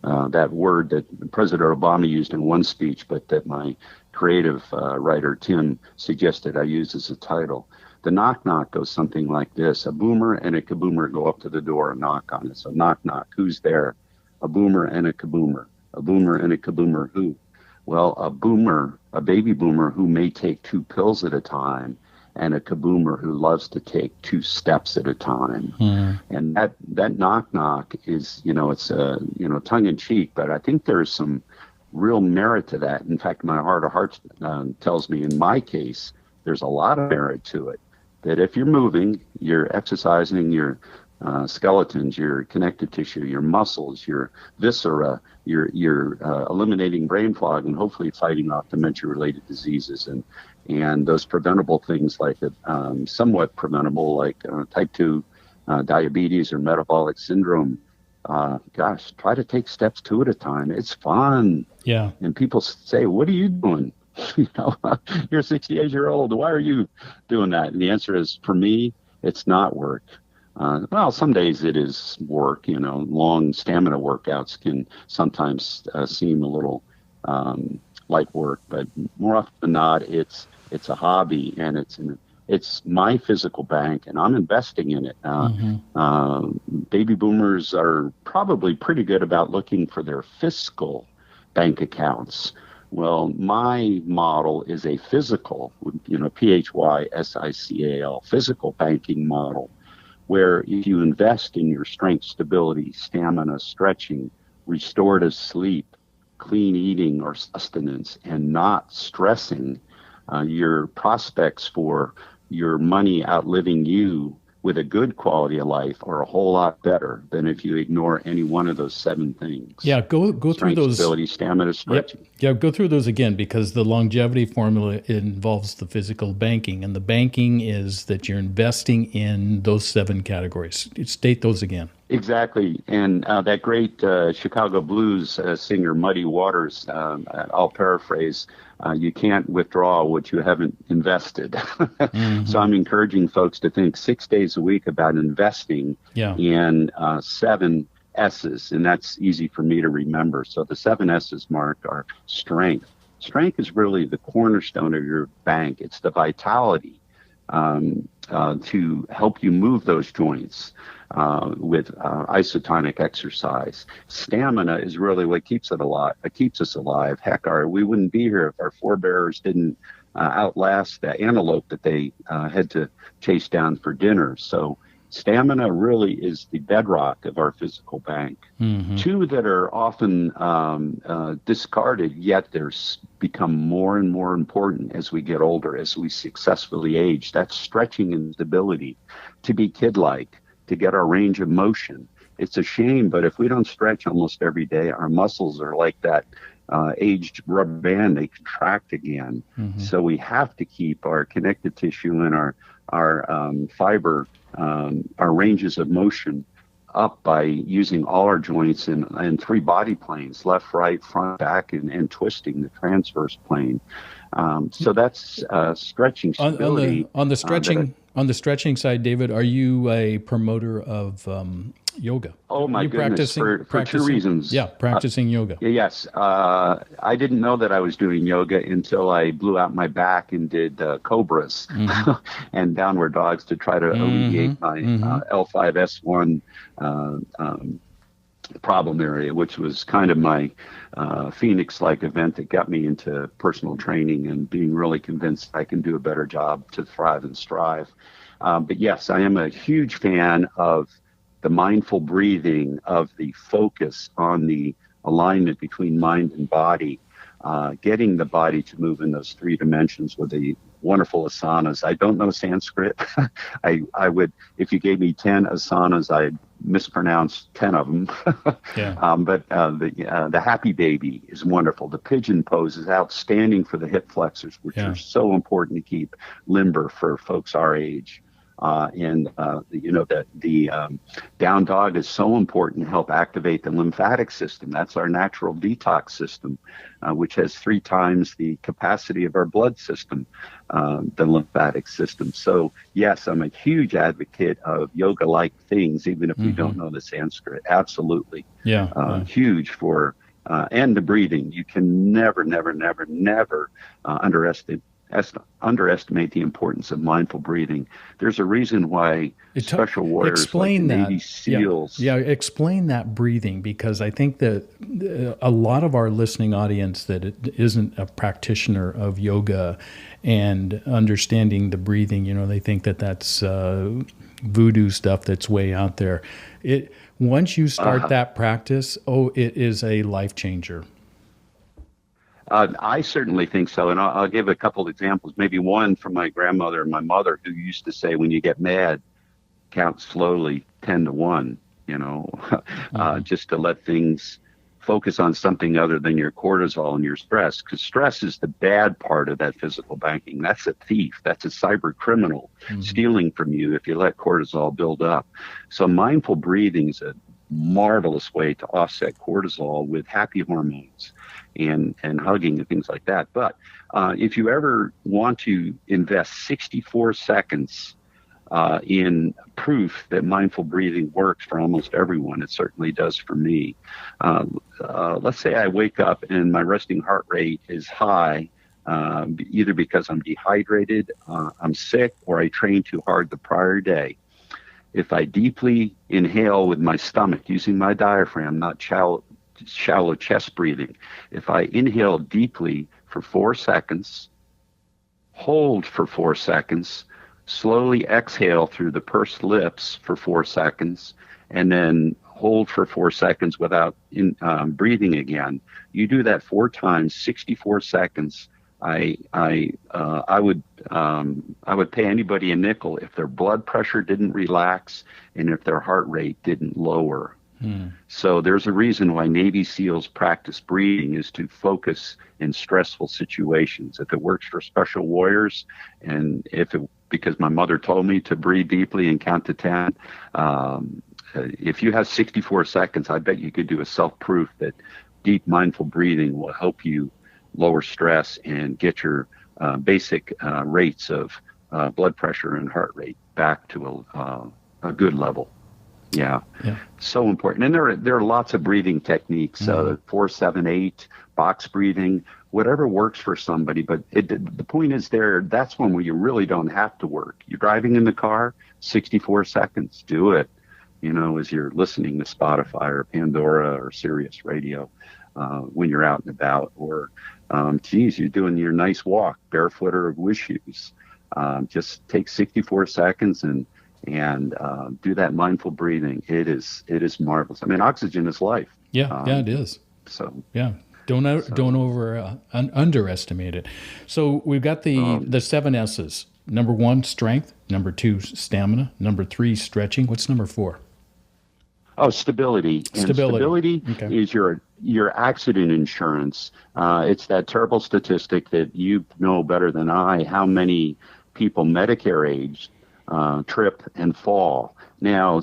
That word that President Obama used in one speech, but that my creative writer, Tim, suggested I use as a title. The knock-knock goes something like this. A boomer and a kaboomer go up to the door and knock on it. So knock-knock, who's there? A boomer and a kaboomer. A boomer and a kaboomer who? Well, a boomer, a baby boomer who may take 2 pills at a time, and a kaboomer who loves to take 2 steps at a time. And that knock-knock is, it's tongue-in-cheek, but I think there's some real merit to that. In fact, my heart of hearts tells me, in my case, there's a lot of merit to it. That if you're moving, you're exercising your skeletons, your connective tissue, your muscles, your viscera, you're eliminating brain fog and hopefully fighting off dementia-related diseases and those preventable things like somewhat preventable, like type 2 diabetes or metabolic syndrome. Try to take steps 2 at a time. It's fun. Yeah. And people say, "What are you doing? You're a 68-year-old. Why are you doing that?" And the answer is, for me, it's not work. Well, some days it is work. Long stamina workouts can sometimes seem a little like work, but more often than not, it's a hobby, and it's my physical bank, and I'm investing in it. Baby boomers are probably pretty good about looking for their fiscal bank accounts. Well, my model is a physical, PHYSICAL, physical banking model, where if you invest in your strength, stability, stamina, stretching, restorative sleep, clean eating or sustenance, and not stressing, your prospects for your money outliving you with a good quality of life are a whole lot better than if you ignore any one of those 7 things. Yeah, go through those. Stability, stamina, stretching. Yep. Yeah, go through those again, because the longevity formula involves the physical banking, and the banking is that you're investing in those 7 categories. State those again. Exactly. And that great Chicago blues singer, Muddy Waters, I'll paraphrase, you can't withdraw what you haven't invested. So I'm encouraging folks to think 6 days a week about investing in 7 S's, and that's easy for me to remember. So the 7 S's, Mark, are strength. Strength is really the cornerstone of your bank. It's the vitality to help you move those joints with isotonic exercise. Stamina is really what keeps it alive. It keeps us alive. Heck, we wouldn't be here if our forebears didn't outlast the antelope that they had to chase down for dinner. So stamina really is the bedrock of our physical bank. 2 that are often discarded, yet they're become more and more important as we get older, as we successfully age. That's stretching and stability, to be kid-like, to get our range of motion. It's a shame, but if we don't stretch almost every day, our muscles are like that aged rubber band. They contract again. So we have to keep our connective tissue and our fiber, our ranges of motion up by using all our joints in 3 body planes: left, right, front, back, and twisting the transverse plane. So that's stretching stability. On the stretching, On the stretching side, David, are you a promoter of yoga? Oh, my you goodness, for two reasons. Yeah, practicing yoga. Yes. I didn't know that I was doing yoga until I blew out my back and did cobras and downward dogs to try to alleviate my L5S1 problem area, which was kind of my Phoenix-like event that got me into personal training and being really convinced I can do a better job to thrive and strive. But yes, I am a huge fan of the mindful breathing, of the focus on the alignment between mind and body, getting the body to move in those three dimensions with the wonderful asanas. I don't know Sanskrit. I would, if you gave me 10 asanas, I'd mispronounce 10 of them. But the happy baby is wonderful. The pigeon pose is outstanding for the hip flexors, which are so important to keep limber for folks our age. The down dog is so important to help activate the lymphatic system. That's our natural detox system, which has 3 times the capacity of our blood system, the lymphatic system. So yes, I'm a huge advocate of yoga-like things, even if we don't know the Sanskrit. Absolutely. Huge for, and the breathing. You can never underestimate the importance of mindful breathing. There's a reason why special warriors like the Navy SEALs. Explain that breathing, because I think that a lot of our listening audience that isn't a practitioner of yoga and understanding the breathing, they think that that's voodoo stuff that's way out there. Once you start that practice, it is a life changer. I certainly think so, and I'll give a couple of examples. Maybe one from my grandmother and my mother, who used to say, when you get mad, count slowly, 10 to 1, just to let things focus on something other than your cortisol and your stress, because stress is the bad part of that physical banking. That's a thief. That's a cyber criminal stealing from you if you let cortisol build up. So mindful breathing is a marvelous way to offset cortisol with happy hormones and hugging and things like that. But if you ever want to invest 64 seconds in proof that mindful breathing works for almost everyone, it certainly does for me. Let's say I wake up and my resting heart rate is high, either because I'm dehydrated, I'm sick, or I trained too hard the prior day. If I deeply inhale with my stomach, using my diaphragm, not shallow chest breathing, if I inhale deeply for 4 seconds, hold for 4 seconds, slowly exhale through the pursed lips for 4 seconds, and then hold for 4 seconds without breathing again. You do that 4 times, 64 seconds. I would pay anybody a nickel if their blood pressure didn't relax and if their heart rate didn't lower. So there's a reason why Navy SEALs practice breathing, is to focus in stressful situations. If it works for special warriors, and because my mother told me to breathe deeply and count to 10, if you have 64 seconds, I bet you could do a self-proof that deep mindful breathing will help you lower stress and get your basic rates of blood pressure and heart rate back to a good level. Yeah. So important. And there are lots of breathing techniques, 4-7-8, box breathing, whatever works for somebody. But the point is that's one where you really don't have to work. You're driving in the car, 64 seconds, do it, as you're listening to Spotify or Pandora or Sirius Radio, when you're out and about, or, you're doing your nice walk, barefoot or with shoes. Just take 64 seconds and do that mindful breathing. It is marvelous. I mean, oxygen is life. It is. So don't underestimate it. So we've got the 7 S's. Number 1, strength. Number 2, stamina. Number 3, stretching. What's number 4? Oh, stability. And stability is your accident insurance. It's that terrible statistic that you know better than I, how many people Medicare age trip and fall. Now,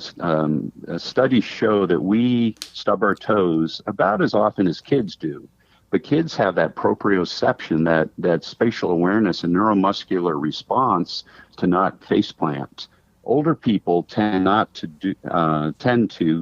studies show that we stub our toes about as often as kids do. But kids have that proprioception, that spatial awareness and neuromuscular response to not faceplant. Older people tend to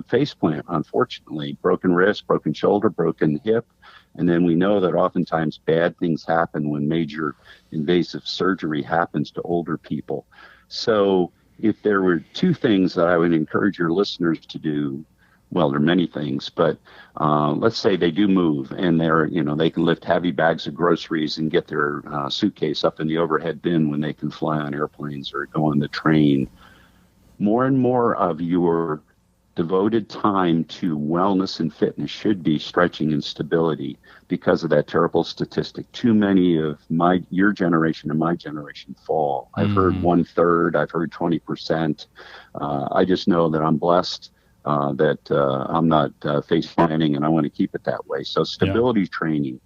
faceplant, unfortunately. Broken wrist, broken shoulder, broken hip. And then we know that oftentimes bad things happen when major invasive surgery happens to older people. So if there were two things that I would encourage your listeners to do, well, there are many things, but let's say they do move and they can lift heavy bags of groceries and get their suitcase up in the overhead bin when they can fly on airplanes or go on the train. More and more of your devoted time to wellness and fitness should be stretching and stability because of that terrible statistic. Too many of your generation and my generation fall. I've heard 1/3, I've heard 20%. I just know that I'm blessed that I'm not face planting, and I want to keep it that way. So stability training,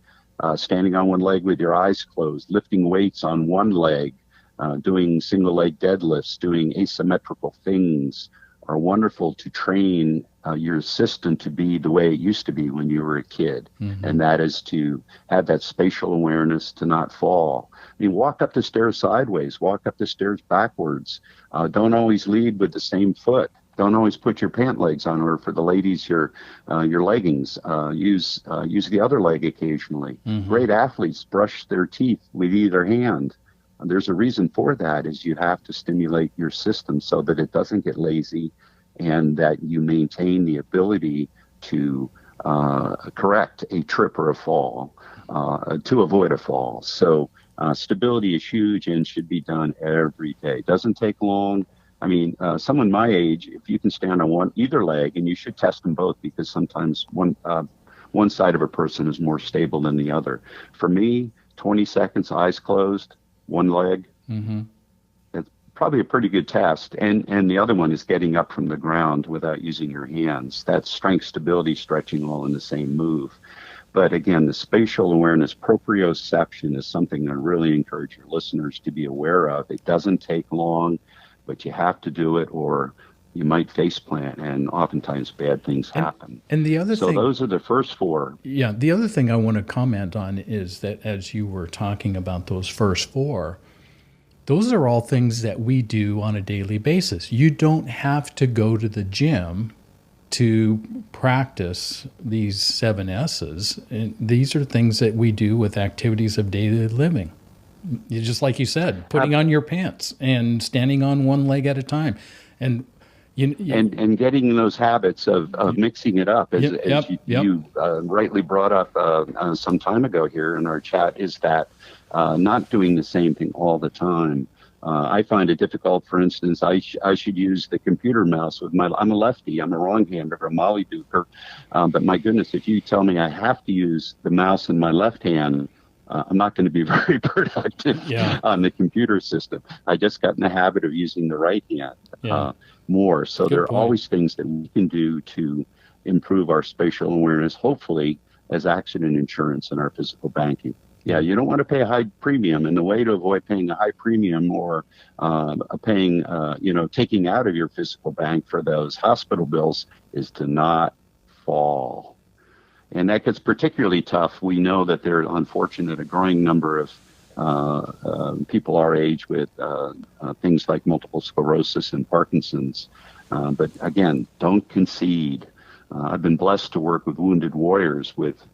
standing on one leg with your eyes closed, lifting weights on one leg, doing single leg deadlifts, doing asymmetrical things are wonderful to train your system to be the way it used to be when you were a kid. And that is to have that spatial awareness to not fall. I mean, walk up the stairs sideways, walk up the stairs backwards. Don't always lead with the same foot. Don't always put your pant legs on, or for the ladies, your leggings. Use the other leg occasionally. Great athletes brush their teeth with either hand. There's a reason for that, is you have to stimulate your system so that it doesn't get lazy and that you maintain the ability to correct a trip or a fall, to avoid a fall. So stability is huge and should be done every day. It doesn't take long. I mean, someone my age, if you can stand on either leg, and you should test them both because sometimes one side of a person is more stable than the other. For me, 20 seconds, eyes closed, one leg. It's probably a pretty good test. And the other one is getting up from the ground without using your hands. That's strength, stability, stretching, all in the same move. But again, the spatial awareness, proprioception, is something I really encourage your listeners to be aware of. It doesn't take long, but you have to do it, or you might faceplant, and oftentimes bad things happen. And the other thing, so those are the first four. Yeah, the other thing I want to comment on is that as you were talking about those first four, those are all things that we do on a daily basis. You don't have to go to the gym to practice these 7 S's. And these are things that we do with activities of daily living. Just like you said, putting on your pants and standing on one leg at a time. And and getting those habits of mixing it up, as you rightly brought up some time ago here in our chat, is that not doing the same thing all the time. I find it difficult. For instance, I should use the computer mouse with I'm a lefty. I'm a wrong-hander, a mollyduker. But my goodness, if you tell me I have to use the mouse in my left hand, I'm not going to be very productive on the computer system. I just got in the habit of using the right hand more. So there are always things that we can do to improve our spatial awareness, hopefully as accident insurance in our physical banking. Yeah, you don't want to pay a high premium, and the way to avoid paying a high premium or taking out of your physical bank for those hospital bills is to not fall. And that gets particularly tough. We know that there are, unfortunately, a growing number of people our age with things like multiple sclerosis and Parkinson's. But again, don't concede. I've been blessed to work with wounded warriors with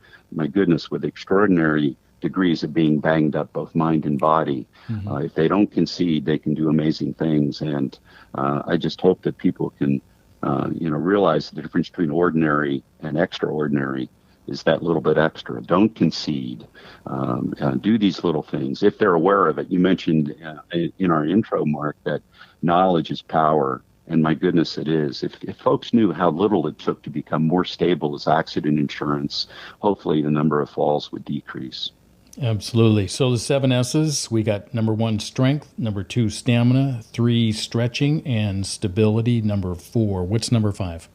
extraordinary degrees of being banged up, both mind and body. If they don't concede, they can do amazing things. And I just hope that people can, realize the difference between ordinary and extraordinary is that little bit extra. Don't concede. Do these little things if they're aware of it. You mentioned in our intro, Mark, that knowledge is power. And my goodness, it is. If folks knew how little it took to become more stable as accident insurance, hopefully the number of falls would decrease. Absolutely. So the 7 S's, we got number 1, strength, number 2, stamina, 3, stretching, and stability, number 4. What's number 5?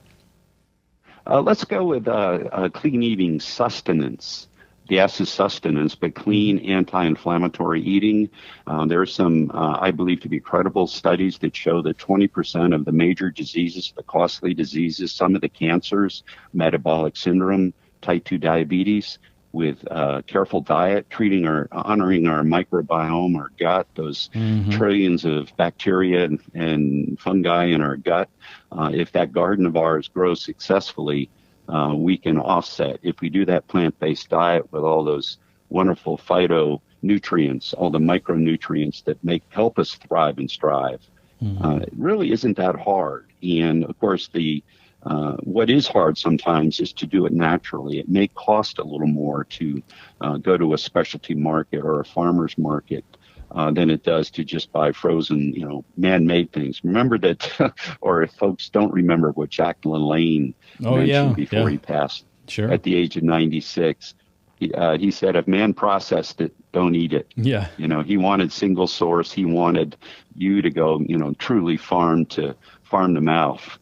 Let's go with clean eating, sustenance. The S is sustenance, but clean, anti-inflammatory eating. There are some, I believe to be credible studies that show that 20% of the major diseases, the costly diseases, some of the cancers, metabolic syndrome, type 2 diabetes, with careful diet, honoring our microbiome, our gut, those trillions of bacteria and fungi in our gut. If that garden of ours grows successfully, we can offset. If we do that plant-based diet with all those wonderful phytonutrients, all the micronutrients that help us thrive and strive, it really isn't that hard. And of course, what is hard sometimes is to do it naturally. It may cost a little more to go to a specialty market or a farmer's market than it does to just buy frozen, man-made things. Remember that, or if folks don't remember what Jack LaLanne mentioned before he passed at the age of 96, he said, if man processed it, don't eat it. Yeah. He wanted single source. He wanted you to go, truly farm to mouth.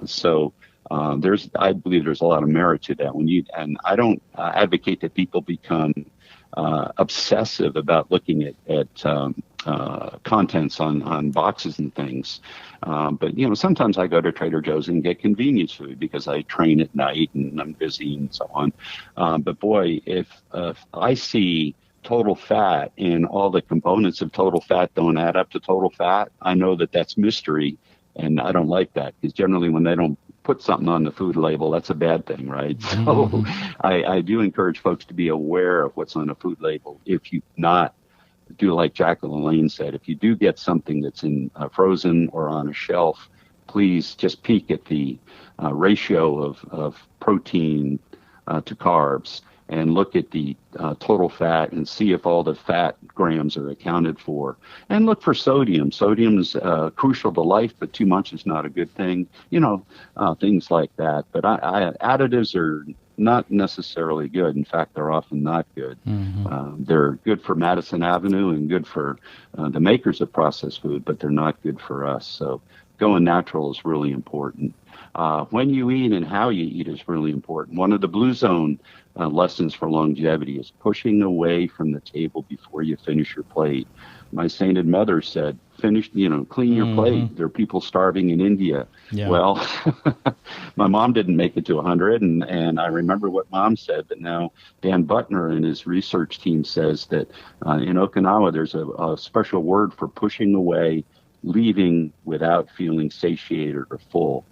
So I believe there's a lot of merit to that. And I don't advocate that people become obsessive about looking at contents on boxes and things. But sometimes I go to Trader Joe's and get convenience food because I train at night and I'm busy and so on. But boy, if I see total fat and all the components of total fat don't add up to total fat, I know that that's mystery. And I don't like that, because generally when they don't put something on the food label, that's a bad thing, right? So I do encourage folks to be aware of what's on a food label. If you not do like Jack LaLanne said, if you do get something that's in frozen or on a shelf, please just peek at the ratio of protein to carbs and look at the total fat and see if all the fat grams are accounted for. And look for sodium. Sodium's crucial to life, but too much is not a good thing. Things like that. But additives are not necessarily good. In fact, they're often not good. They're good for Madison Avenue and good for the makers of processed food, but they're not good for us. So going natural is really important. When you eat and how you eat is really important. One of the Blue Zone lessons for longevity is pushing away from the table before you finish your plate. My sainted mother said, clean your plate. There are people starving in India. Yeah. Well, my mom didn't make it to 100, and I remember what Mom said, but now Dan Butner and his research team says that in Okinawa there's a special word for pushing away, leaving without feeling satiated or full.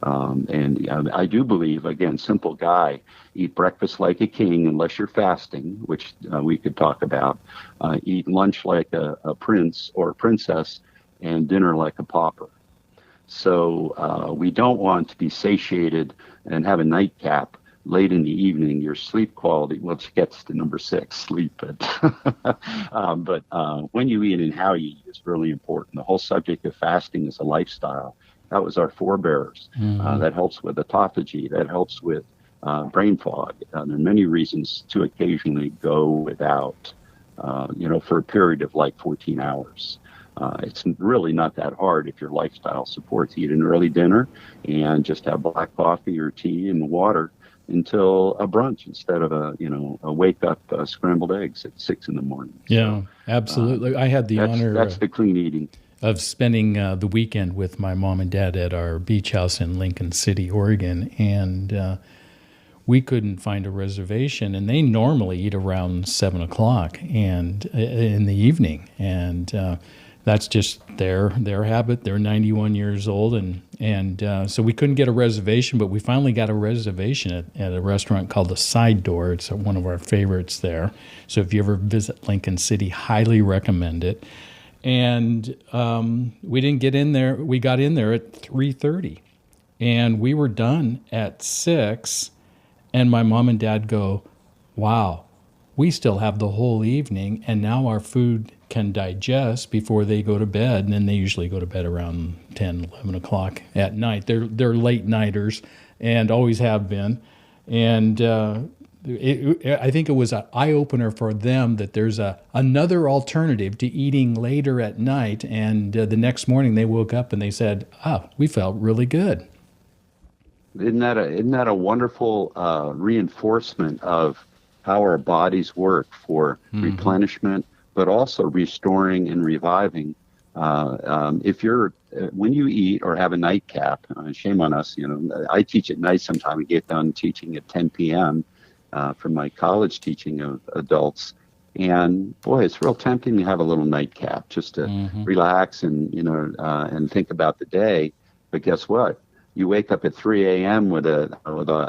And I do believe, again, simple guy, eat breakfast like a king unless you're fasting, which we could talk about. Eat lunch like a prince or a princess, and dinner like a pauper. So we don't want to be satiated and have a nightcap late in the evening. Your sleep quality, which gets to number 6, sleep. But when you eat and how you eat is really important. The whole subject of fasting is a lifestyle. That was our forebears. That helps with autophagy. That helps with brain fog. There are many reasons to occasionally go without, for a period of like 14 hours. It's really not that hard if your lifestyle supports eat an early dinner and just have black coffee or tea and water until a brunch instead of a wake up scrambled eggs at 6 in the morning. Yeah, absolutely. I had the honor. That's the clean eating. Of spending the weekend with my mom and dad at our beach house in Lincoln City, Oregon, and we couldn't find a reservation. And they normally eat around 7 o'clock and in the evening, and that's just their habit. They're 91 years old, and so we couldn't get a reservation, but we finally got a reservation at a restaurant called The Side Door. It's one of our favorites there. So if you ever visit Lincoln City, highly recommend it. And we didn't get in there. We got in there at 3:30, and we were done at 6. And my mom and dad go, "Wow, we still have the whole evening, and now our food can digest before they go to bed." And then they usually go to bed around 10, 11 o'clock at night. They're late nighters, and always have been. And I think it was an eye-opener for them that there's another alternative to eating later at night. And the next morning they woke up and they said, we felt really good. Isn't that a wonderful reinforcement of how our bodies work for replenishment, but also restoring and reviving? When you eat or have a nightcap, shame on us, I teach at night sometime. We get done teaching at 10 p.m., from my college teaching of adults. And boy, it's real tempting to have a little nightcap just to relax and, and think about the day. But guess what? You wake up at 3 a.m. with a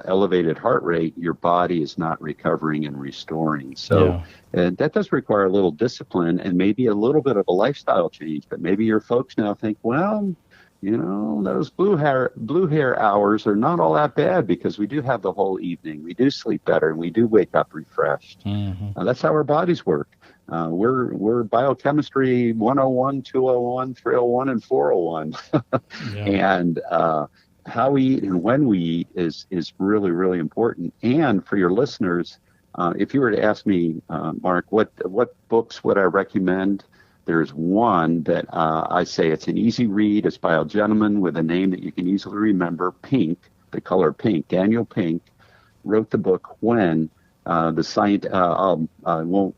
elevated heart rate, your body is not recovering and restoring. So that does require a little discipline and maybe a little bit of a lifestyle change. But maybe your folks now think, well, those blue hair hours are not all that bad because we do have the whole evening. We do sleep better and we do wake up refreshed. That's how our bodies work. We're biochemistry 101, 201, 301, and 401. And how we eat and when we eat is really, really important. And for your listeners, if you were to ask me, Mark, what books would I recommend? There's one that I say it's an easy read. It's by a gentleman with a name that you can easily remember, Pink, the color pink. Daniel Pink wrote the book When, the science, I won't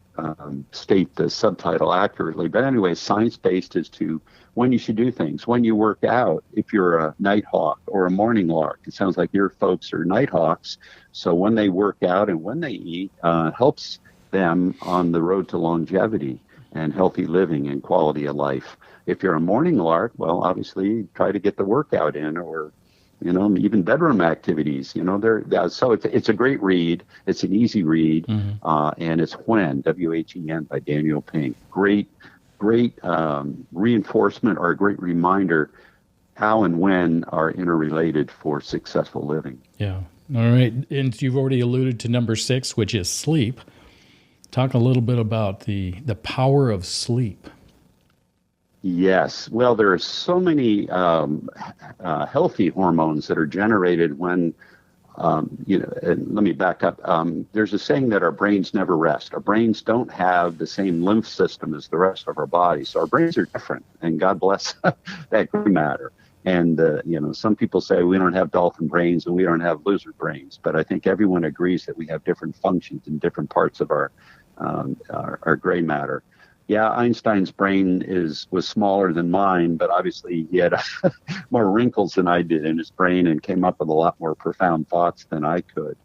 state the subtitle accurately, but anyway, science-based as to when you should do things. When you work out, if you're a nighthawk or a morning lark, it sounds like your folks are nighthawks. So when they work out and when they eat, helps them on the road to longevity and healthy living and quality of life. If you're a morning lark, well, obviously try to get the workout in, or even bedroom activities. So it's a great read. It's an easy read, and it's When, W-H-E-N, by Daniel Pink. Great reinforcement or a great reminder how and when are interrelated for successful living. Yeah. All right. And you've already alluded to number 6, which is sleep. Talk a little bit about the power of sleep. Yes. Well, there are so many healthy hormones that are generated when, and let me back up. There's a saying that our brains never rest. Our brains don't have the same lymph system as the rest of our body. So our brains are different, and God bless that gray matter. And, some people say we don't have dolphin brains and we don't have lizard brains, but I think everyone agrees that we have different functions in different parts of our gray matter. Yeah, Einstein's brain was smaller than mine, but obviously he had more wrinkles than I did in his brain and came up with a lot more profound thoughts than I could.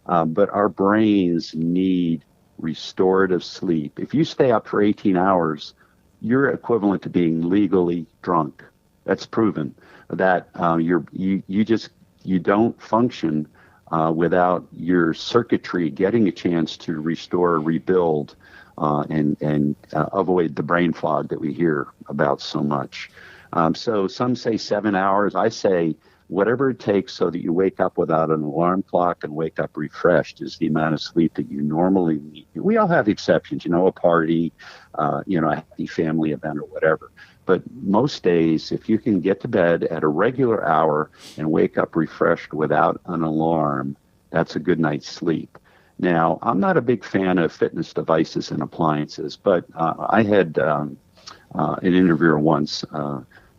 But our brains need restorative sleep. If you stay up for 18 hours, you're equivalent to being legally drunk. That's proven that you don't function without your circuitry getting a chance to restore, rebuild, and avoid the brain fog that we hear about so much. So some say 7 hours. I say whatever it takes so that you wake up without an alarm clock and wake up refreshed is the amount of sleep that you normally need. We all have exceptions, a party, a happy family event or whatever. But most days, if you can get to bed at a regular hour and wake up refreshed without an alarm, that's a good night's sleep. Now, I'm not a big fan of fitness devices and appliances, but I had an interviewer once,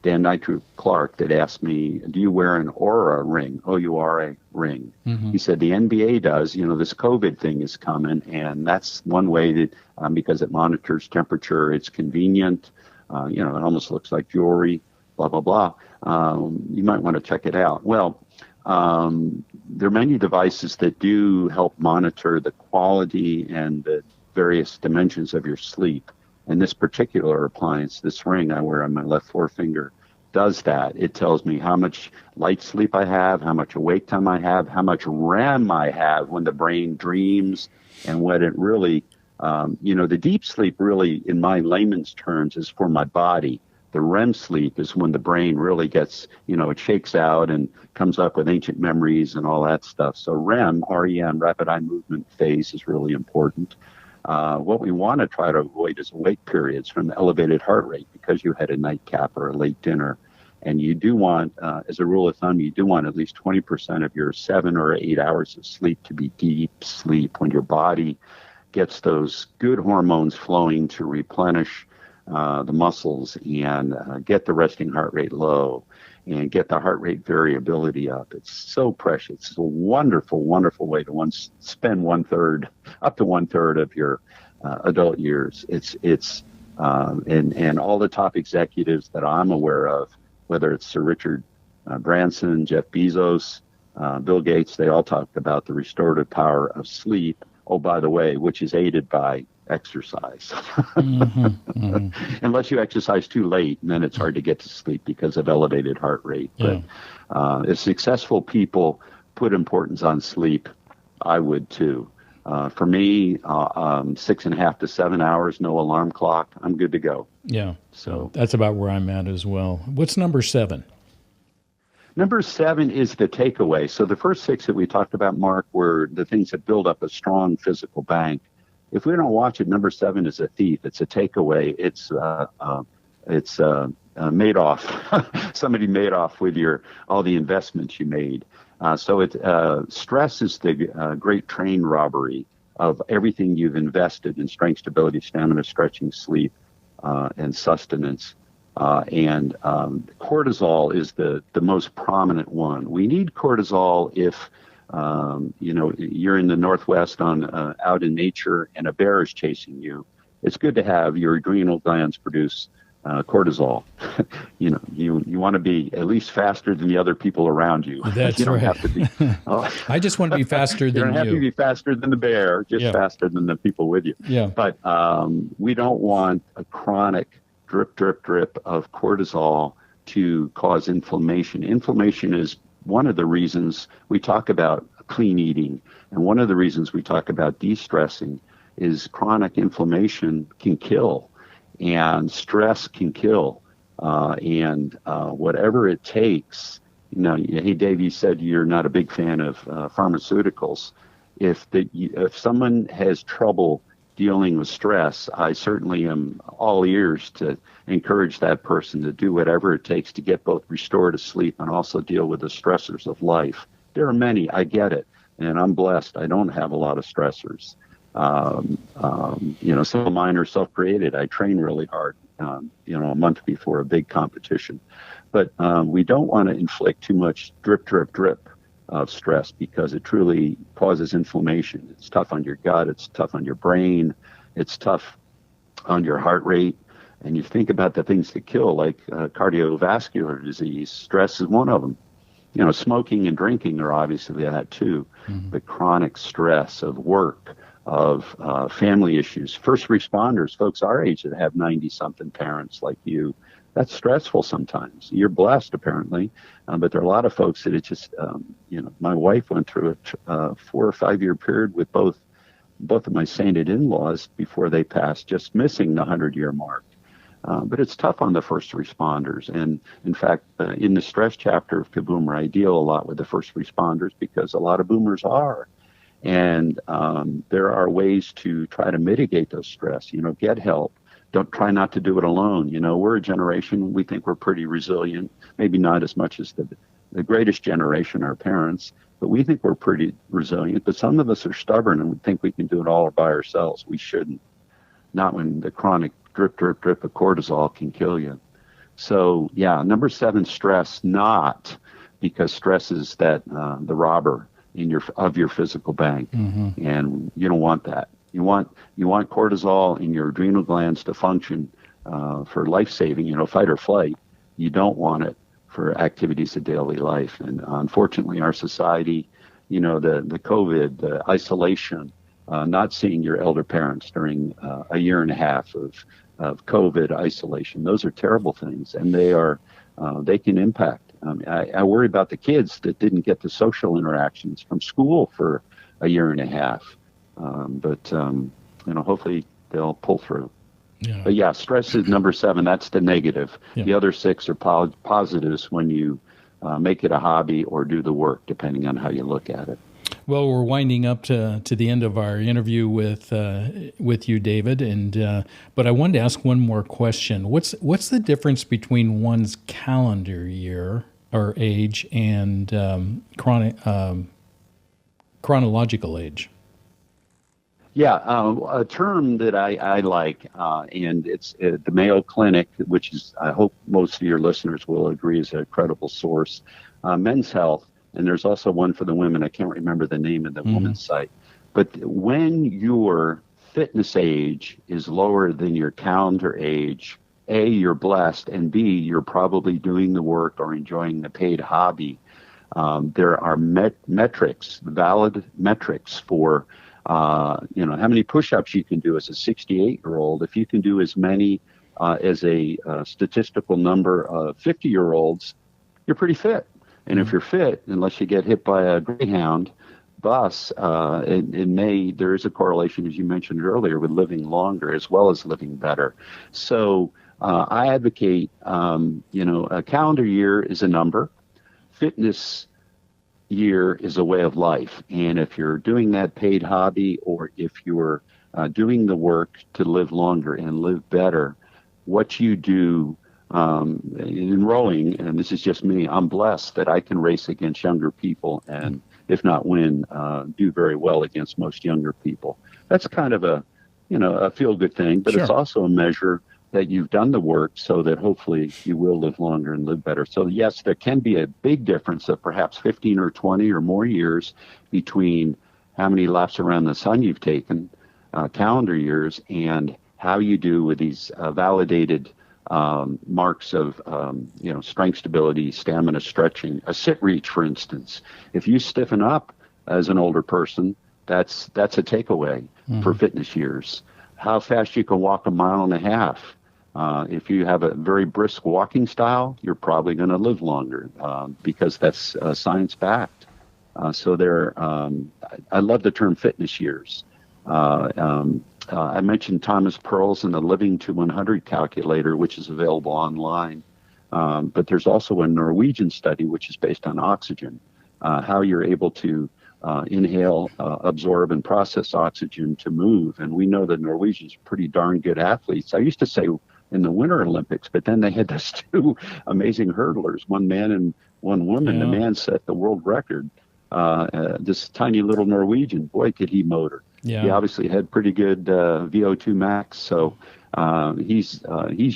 Dan Nitro Clark, that asked me, do you wear an Oura ring, O-U-R-A ring? He said, the NBA does. This COVID thing is coming, and that's one way that, because it monitors temperature, it's convenient. It almost looks like jewelry, blah, blah, blah. You might want to check it out. Well, there are many devices that do help monitor the quality and the various dimensions of your sleep. And this particular appliance, this ring I wear on my left forefinger, does that. It tells me how much light sleep I have, how much awake time I have, how much REM I have when the brain dreams, and what it really, the deep sleep really, in my layman's terms, is for my body. The REM sleep is when the brain really gets, it shakes out and comes up with ancient memories and all that stuff. So REM, R-E-M, rapid eye movement phase, is really important. What we want to try to avoid is awake periods from elevated heart rate because you had a nightcap or a late dinner. And you do want, as a rule of thumb, you do want at least 20% of your 7 or 8 hours of sleep to be deep sleep, when your body gets those good hormones flowing to replenish the muscles and get the resting heart rate low and get the heart rate variability up. It's so precious. It's a wonderful, wonderful way to spend up to one third of your adult years. And all the top executives that I'm aware of, whether it's Sir Richard Branson, Jeff Bezos, Bill Gates, they all talked about the restorative power of sleep. Oh, by the way, which is aided by exercise. Unless you exercise too late, and then it's hard to get to sleep because of elevated heart rate. Yeah. But if successful people put importance on sleep, I would too. For me, 6.5 to 7 hours, no alarm clock, I'm good to go. Yeah. So that's about where I'm at as well. What's number 7? Number 7 is the takeaway. So the first 6 that we talked about, Mark, were the things that build up a strong physical bank. If we don't watch it, number 7 is a thief. It's a takeaway. It's made off. Somebody made off with all the investments you made. So stress is the great train robbery of everything you've invested in strength, stability, stamina, stretching, sleep, and sustenance. And cortisol is the most prominent one. We need cortisol if you're in the Northwest out in nature and a bear is chasing you. It's good to have your adrenal glands produce cortisol. You want to be at least faster than the other people around you. That's you don't right. have to be. I just want to be faster than you. You don't have to be faster than the bear, just faster than the people with you. Yeah. But we don't want a chronic drip, drip, drip of cortisol to cause inflammation. Inflammation is one of the reasons we talk about clean eating, and one of the reasons we talk about de-stressing is chronic inflammation can kill, and stress can kill, and whatever it takes. Hey, Dave, you said you're not a big fan of pharmaceuticals. If someone has trouble dealing with stress, I certainly am all ears to encourage that person to do whatever it takes to get both restored to sleep and also deal with the stressors of life. There are many, I get it, and I'm blessed. I don't have a lot of stressors. Some of mine are self-created. I train really hard, a month before a big competition. But we don't want to inflict too much drip, drip, drip of stress because it truly causes inflammation. It's tough on your gut. It's tough on your brain. It's tough on your heart rate. And you think about the things that kill, like cardiovascular disease. Stress is one of them. Smoking and drinking are obviously that too. Mm-hmm. But chronic stress of work, of family issues, first responders, folks our age that have 90-something parents like you, that's stressful sometimes. You're blessed, apparently, but there are a lot of folks that it just, my wife went through a 4 or 5 year period with both of my sainted in-laws before they passed, just missing the 100-year mark. But it's tough on the first responders. And in fact, in the stress chapter of KABOOMER, I deal a lot with the first responders because a lot of boomers are. And there are ways to try to mitigate those stress, get help. Don't try not to do it alone. We're a generation, we think we're pretty resilient, maybe not as much as the greatest generation, our parents, but we think we're pretty resilient. But some of us are stubborn and we think we can do it all by ourselves. We shouldn't. Not when the chronic drip, drip, drip of cortisol can kill you. So, number 7, stress, not because stress is the robber of your physical bank. Mm-hmm. And you don't want that. You want cortisol in your adrenal glands to function for life-saving, fight or flight. You don't want it for activities of daily life. And unfortunately, our society, the COVID, the isolation, not seeing your elder parents during a year and a half of COVID isolation, those are terrible things, and they can impact. I worry about the kids that didn't get the social interactions from school for a year and a half. But hopefully they'll pull through. Yeah. But stress is number 7. That's the negative. Yeah. The other 6 are positives when you make it a hobby or do the work, depending on how you look at it. Well, we're winding up to the end of our interview with you, David, and but I wanted to ask one more question. What's the difference between one's calendar year or age and chronological age? A term that I like, and it's the Mayo Clinic, which is, I hope most of your listeners will agree, is a credible source. Men's Health, and there's also one for the women. I can't remember the name of the women's site. But when your fitness age is lower than your calendar age, A, you're blessed, and B, you're probably doing the work or enjoying the paid hobby There are metrics, valid metrics for, how many push-ups you can do as a 68-year-old. If you can do as many as a statistical number of 50-year-olds, you're pretty fit. And if you're fit, unless you get hit by a Greyhound bus, there is a correlation, as you mentioned earlier, with living longer as well as living better. So I advocate, a calendar year is a number. Fitness year is a way of life. And if you're doing that paid hobby, or if you're doing the work to live longer and live better, what you do in rowing, and this is just me, I'm blessed that I can race against younger people and, if not win, do very well against most younger people. That's kind of a feel-good thing, but It's also a measure that you've done the work so that hopefully you will live longer and live better. So yes, there can be a big difference of perhaps 15 or 20 or more years between how many laps around the sun you've taken, calendar years, and how you do with these validated marks of, strength, stability, stamina, stretching. A sit reach, for instance. If you stiffen up as an older person, that's a takeaway for fitness years. How fast you can walk 1.5 miles. If you have a very brisk walking style, you're probably going to live longer because that's science-backed. I love the term fitness years. I mentioned Thomas Pearl's and the Living to 100 calculator, which is available online. But there's also a Norwegian study, which is based on oxygen, how you're able to inhale, absorb, and process oxygen to move. And we know that Norwegians are pretty darn good athletes. I used to say in the Winter Olympics, but then they had those two amazing hurdlers, one man and one woman. The man set the world record. This tiny little Norwegian, boy, could he motor. Yeah. He obviously had pretty good VO2 max, so he's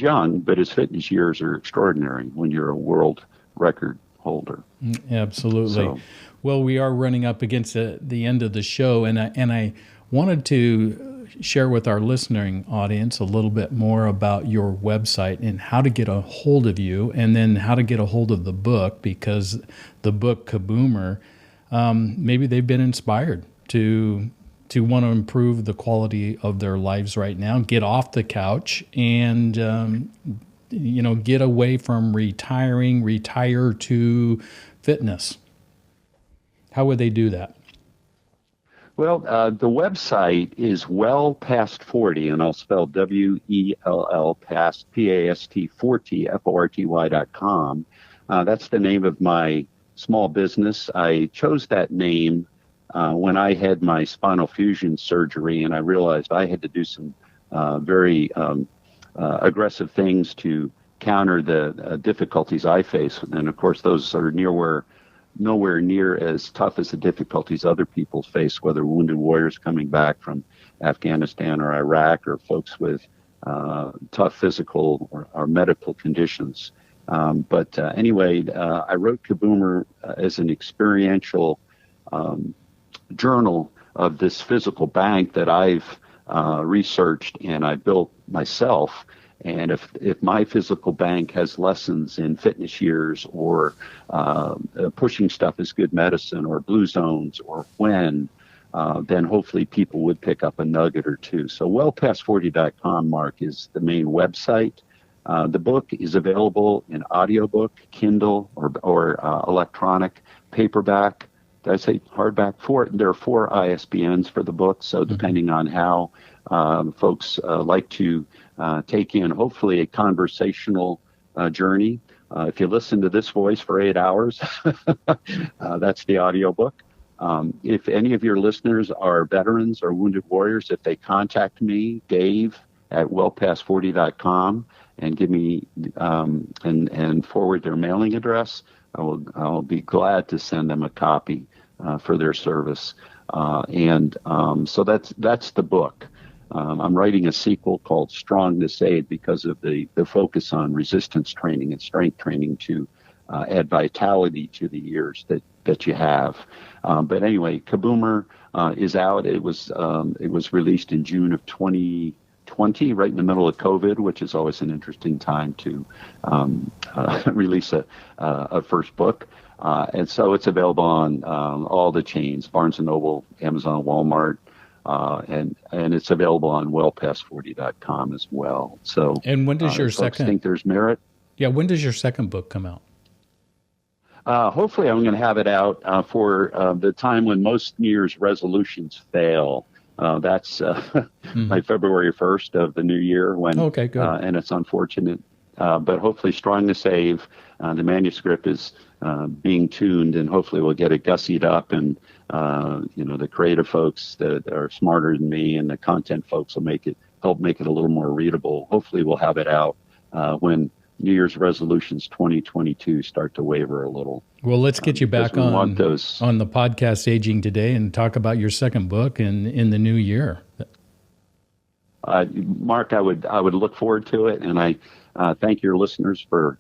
young, but his fitness years are extraordinary when you're a world record holder. Absolutely. So, well, we are running up against the end of the show, and I wanted to share with our listening audience a little bit more about your website and how to get a hold of you, and then how to get a hold of the book, because the book KABOOMER, maybe they've been inspired to want to improve the quality of their lives right now, get off the couch, and get away from retire to fitness. How would they do that? Well, the website is Well Past 40, and I'll spell WELL past PAST 40 FORTY.com. That's the name of my small business. I chose that name when I had my spinal fusion surgery, and I realized I had to do some very aggressive things to counter the difficulties I face. And of course, those are nowhere near as tough as the difficulties other people face, whether wounded warriors coming back from Afghanistan or Iraq, or folks with tough physical or medical conditions. But anyway, I wrote KABOOMER as an experiential journal of this physical bank that I've researched and I built myself. And if my physical bank has lessons in fitness years, or pushing stuff is good medicine, or blue zones, or when, then hopefully people would pick up a nugget or two. So wellpast40.com, Mark, is the main website. The book is available in audiobook, Kindle, or electronic, paperback. Did I say hardback? There are 4 ISBNs for the book, so depending on how folks like to take in, hopefully, a conversational journey. If you listen to this voice for 8 hours, that's the audiobook. If any of your listeners are veterans or wounded warriors, if they contact me, Dave at wellpast40.com, and give me and forward their mailing address, I'll be glad to send them a copy for their service. So that's the book. I'm writing a sequel called Strong This Aid because of the focus on resistance training and strength training to add vitality to the years that you have. But anyway, KABOOMER is out. It was released in June of 2020, right in the middle of COVID, which is always an interesting time to release a first book. And so it's available on all the chains, Barnes & Noble, Amazon, Walmart, and it's available on wellpast40.com as well. So, and when does your second? Think there's merit? Yeah, when does your second book come out? Hopefully, I'm going to have it out for the time when most New Year's resolutions fail. That's like February 1st of the new year. When okay, good. And it's unfortunate, but hopefully, Strong to Save. The manuscript is being tuned, and hopefully, we'll get it gussied up. And the creative folks that are smarter than me, and the content folks will help make it a little more readable. Hopefully, we'll have it out when New Year's resolutions 2022 start to waver a little. Well, let's get you back on the podcast Aging Today and talk about your second book in the new year. Mark, I would look forward to it, and I thank your listeners for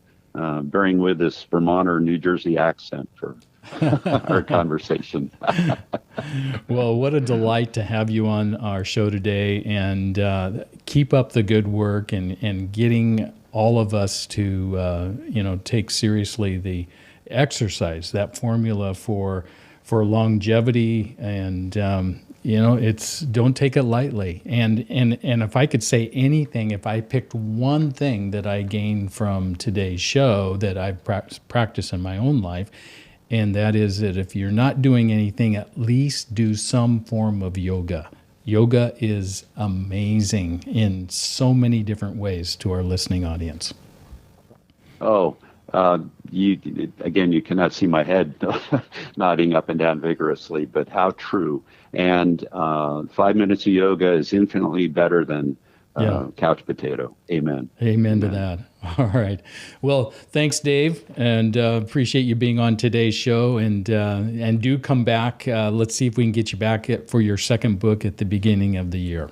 bearing with this Vermonter, New Jersey accent for our conversation. Well, what a delight to have you on our show today, and keep up the good work and getting all of us to take seriously the exercise, that formula for longevity, and it's don't take it lightly. And if I could say anything, if I picked one thing that I gained from today's show that I've practiced in my own life, and that is that if you're not doing anything, at least do some form of yoga. Yoga is amazing in so many different ways to our listening audience. Oh, you cannot see my head nodding up and down vigorously, but how true. And 5 minutes of yoga is infinitely better than couch potato. Amen. Amen to that. All right. Well, thanks, Dave, and appreciate you being on today's show. And do come back. Let's see if we can get you back for your second book at the beginning of the year.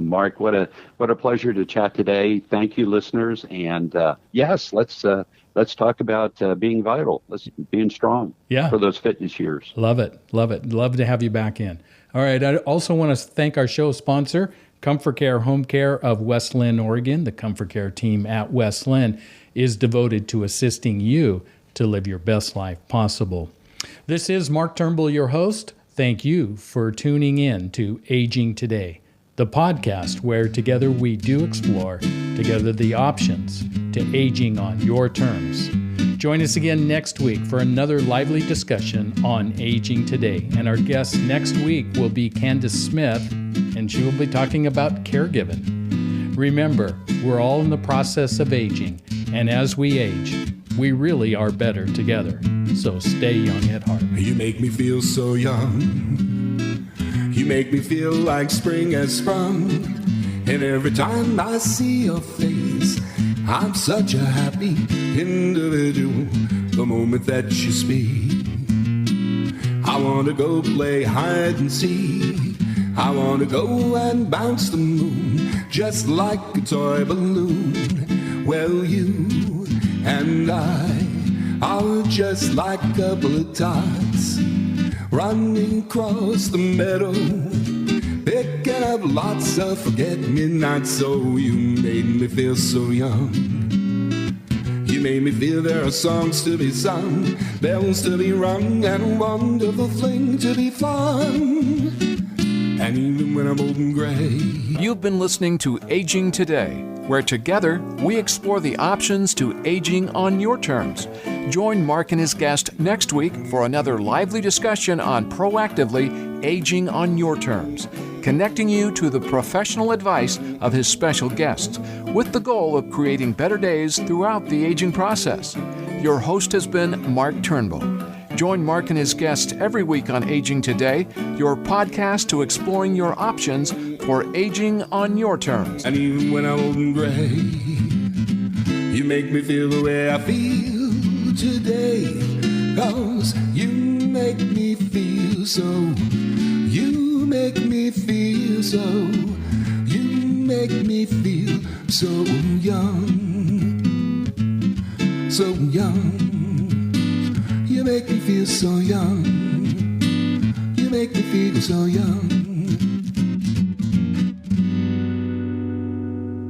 Mark, what a pleasure to chat today. Thank you, listeners. And yes, let's talk about being vital. Let's being strong for those fitness years. Love it. Love it. Love to have you back in. All right. I also want to thank our show sponsor, Comfort Care Home Care of West Lynn, Oregon. The Comfort Care team at West Lynn is devoted to assisting you to live your best life possible. This is Mark Turnbull, your host. Thank you for tuning in to Aging Today, the podcast where together we do explore together the options to aging on your terms. Join us again next week for another lively discussion on Aging Today. And our guest next week will be Candace Smith, and she will be talking about caregiving. Remember, we're all in the process of aging, and as we age, we really are better together. So stay young at heart. You make me feel so young. You make me feel like spring has sprung. And every time I see your face, I'm such a happy individual. The moment that you speak, I want to go play hide and seek. I want to go and bounce the moon just like a toy balloon. Well, you and I are just like a couple of tots running across the meadow, picking up lots of forget-me-nots. So you made me feel so young. You made me feel there are songs to be sung, bells to be rung, and a wonderful fling to be fun. And even when I'm old and gray. You've been listening to Aging Today, where together we explore the options to aging on your terms. Join Mark and his guest next week for another lively discussion on proactively aging on your terms, connecting you to the professional advice of his special guests, with the goal of creating better days throughout the aging process. Your host has been Mark Turnbull. Join Mark and his guests every week on Aging Today, your podcast to exploring your options for aging on your terms. And even when I'm old and gray, you make me feel the way I feel today. 'Cause you make me feel so. You make me feel so. You make me feel so young. So young. You make me feel so young. You make me feel so young.